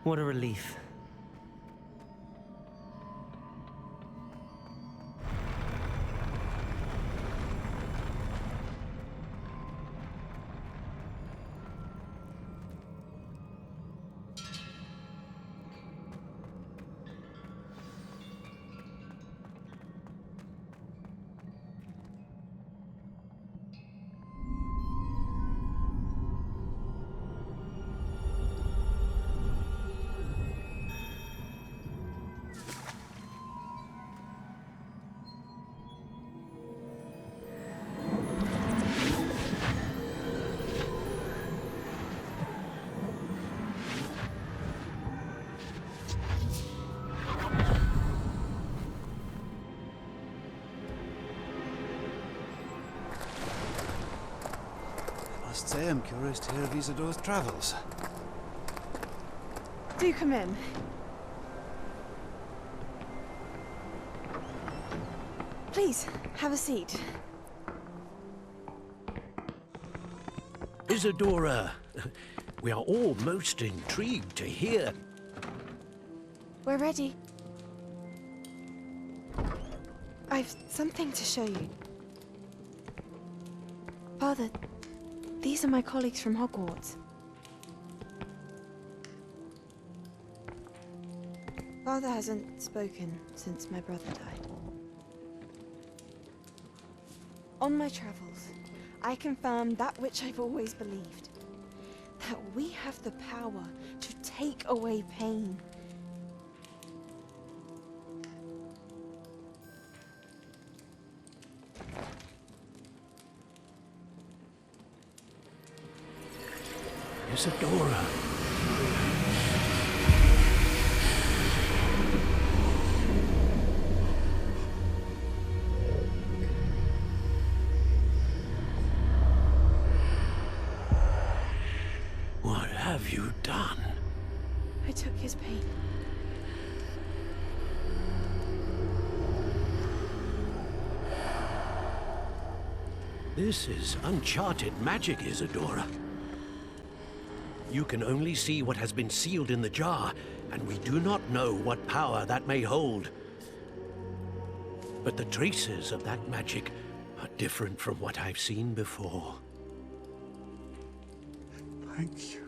Speaker 3: What a relief.
Speaker 8: Must say I'm curious to hear of Isidore's travels.
Speaker 4: Do come in. Please, have a seat.
Speaker 6: Isadora, we are all most intrigued to hear.
Speaker 4: We're ready. I've something to show you. Father, these are my colleagues from Hogwarts. Father hasn't spoken since my brother died. On my travels, I confirmed that which I've always believed. That we have the power to take away pain.
Speaker 6: Isadora. What have you done?
Speaker 4: I took his pain.
Speaker 6: This is uncharted magic, Isadora. You can only see what has been sealed in the jar, and we do not know what power that may hold. But the traces of that magic are different from what I've seen before.
Speaker 8: Thank you.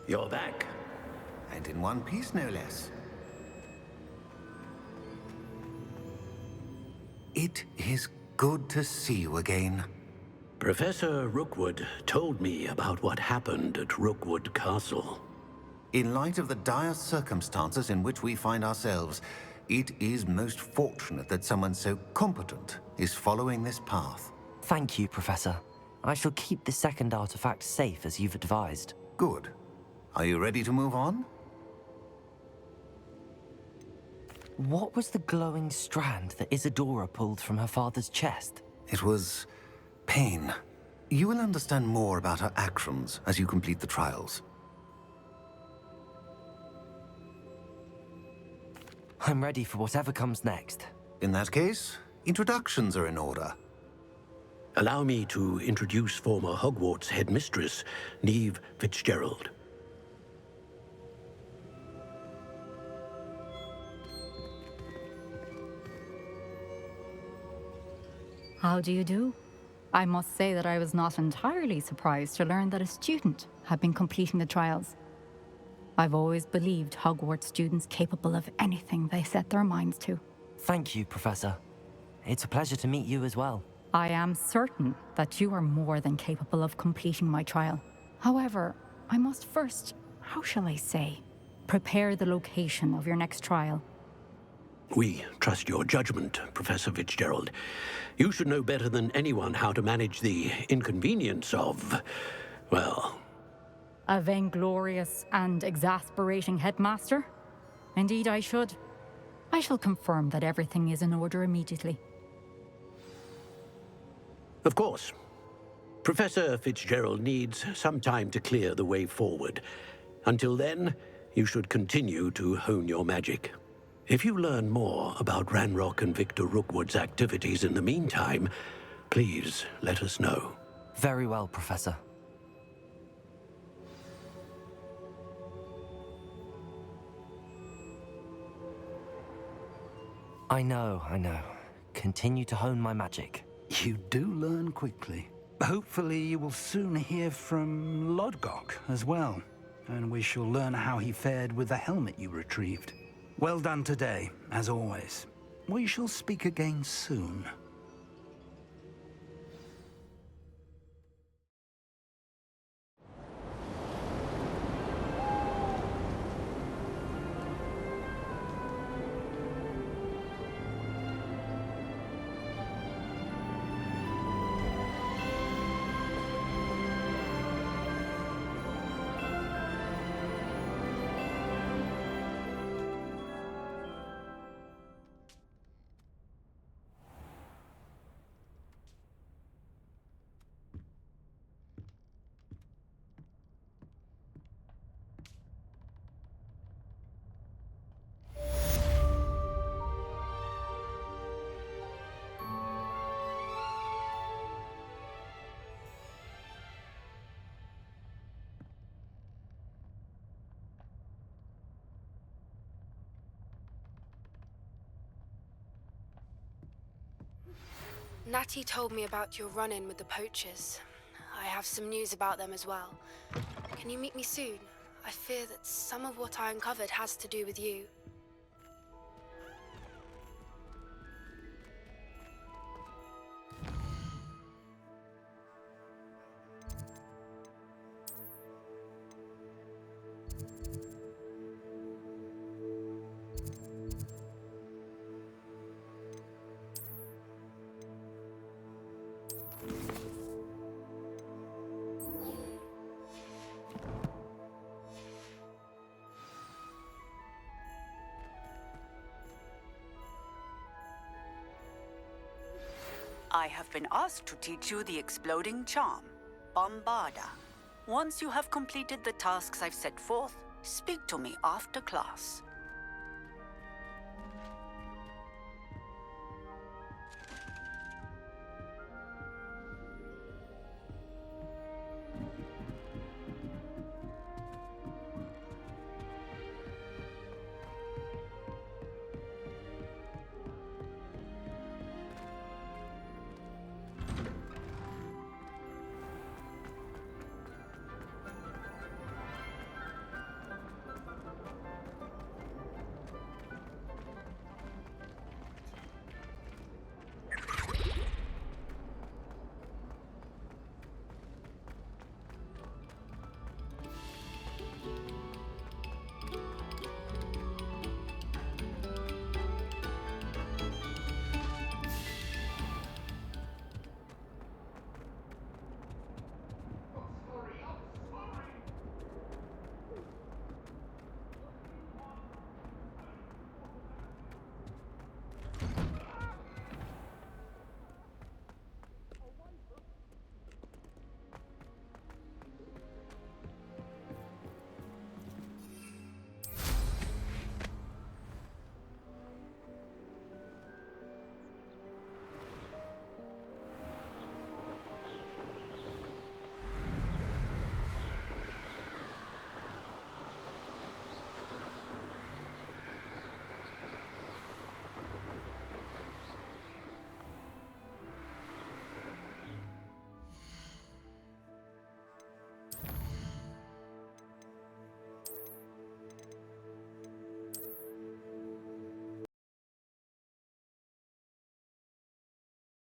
Speaker 6: You're back.
Speaker 19: And in one piece, no less. It is good to see you again.
Speaker 6: Professor Rookwood told me about what happened at Rookwood Castle.
Speaker 19: In light of the dire circumstances in which we find ourselves, it is most fortunate that someone so competent is following this path.
Speaker 3: Thank you, Professor. I shall keep the second artifact safe as you've advised.
Speaker 19: Good. Are you ready to move on?
Speaker 3: What was the glowing strand that Isadora pulled from her father's chest?
Speaker 19: It was pain. You will understand more about her actions as you complete the trials.
Speaker 3: I'm ready for whatever comes next.
Speaker 19: In that case, introductions are in order.
Speaker 6: Allow me to introduce former Hogwarts headmistress, Neve Fitzgerald.
Speaker 5: How do you do? I must say that I was not entirely surprised to learn that a student had been completing the trials. I've always believed Hogwarts students capable of anything they set their minds to.
Speaker 3: Thank you, Professor. It's a pleasure to meet you as well.
Speaker 5: I am certain that you are more than capable of completing my trial. However, I must first, how shall I say, prepare the location of your next trial.
Speaker 6: We trust your judgment, Professor Fitzgerald. You should know better than anyone how to manage the inconvenience of, well...
Speaker 5: A vainglorious and exasperating headmaster? Indeed I should. I shall confirm that everything is in order immediately.
Speaker 6: Of course. Professor Fitzgerald needs some time to clear the way forward. Until then, you should continue to hone your magic. If you learn more about Ranrock and Victor Rookwood's activities in the meantime, please let us know.
Speaker 3: Very well, Professor. I know. Continue to hone my magic.
Speaker 18: You do learn quickly. Hopefully you will soon hear from Lodgok as well, and we shall learn how he fared with the helmet you retrieved. Well done today, as always. We shall speak again soon.
Speaker 22: Natty told me about your run-in with the poachers. I have some news about them as well. Can you meet me soon? I fear that some of what I uncovered has to do with you.
Speaker 23: I have been asked to teach you the exploding charm, Bombarda. Once you have completed the tasks I've set forth, speak to me after class.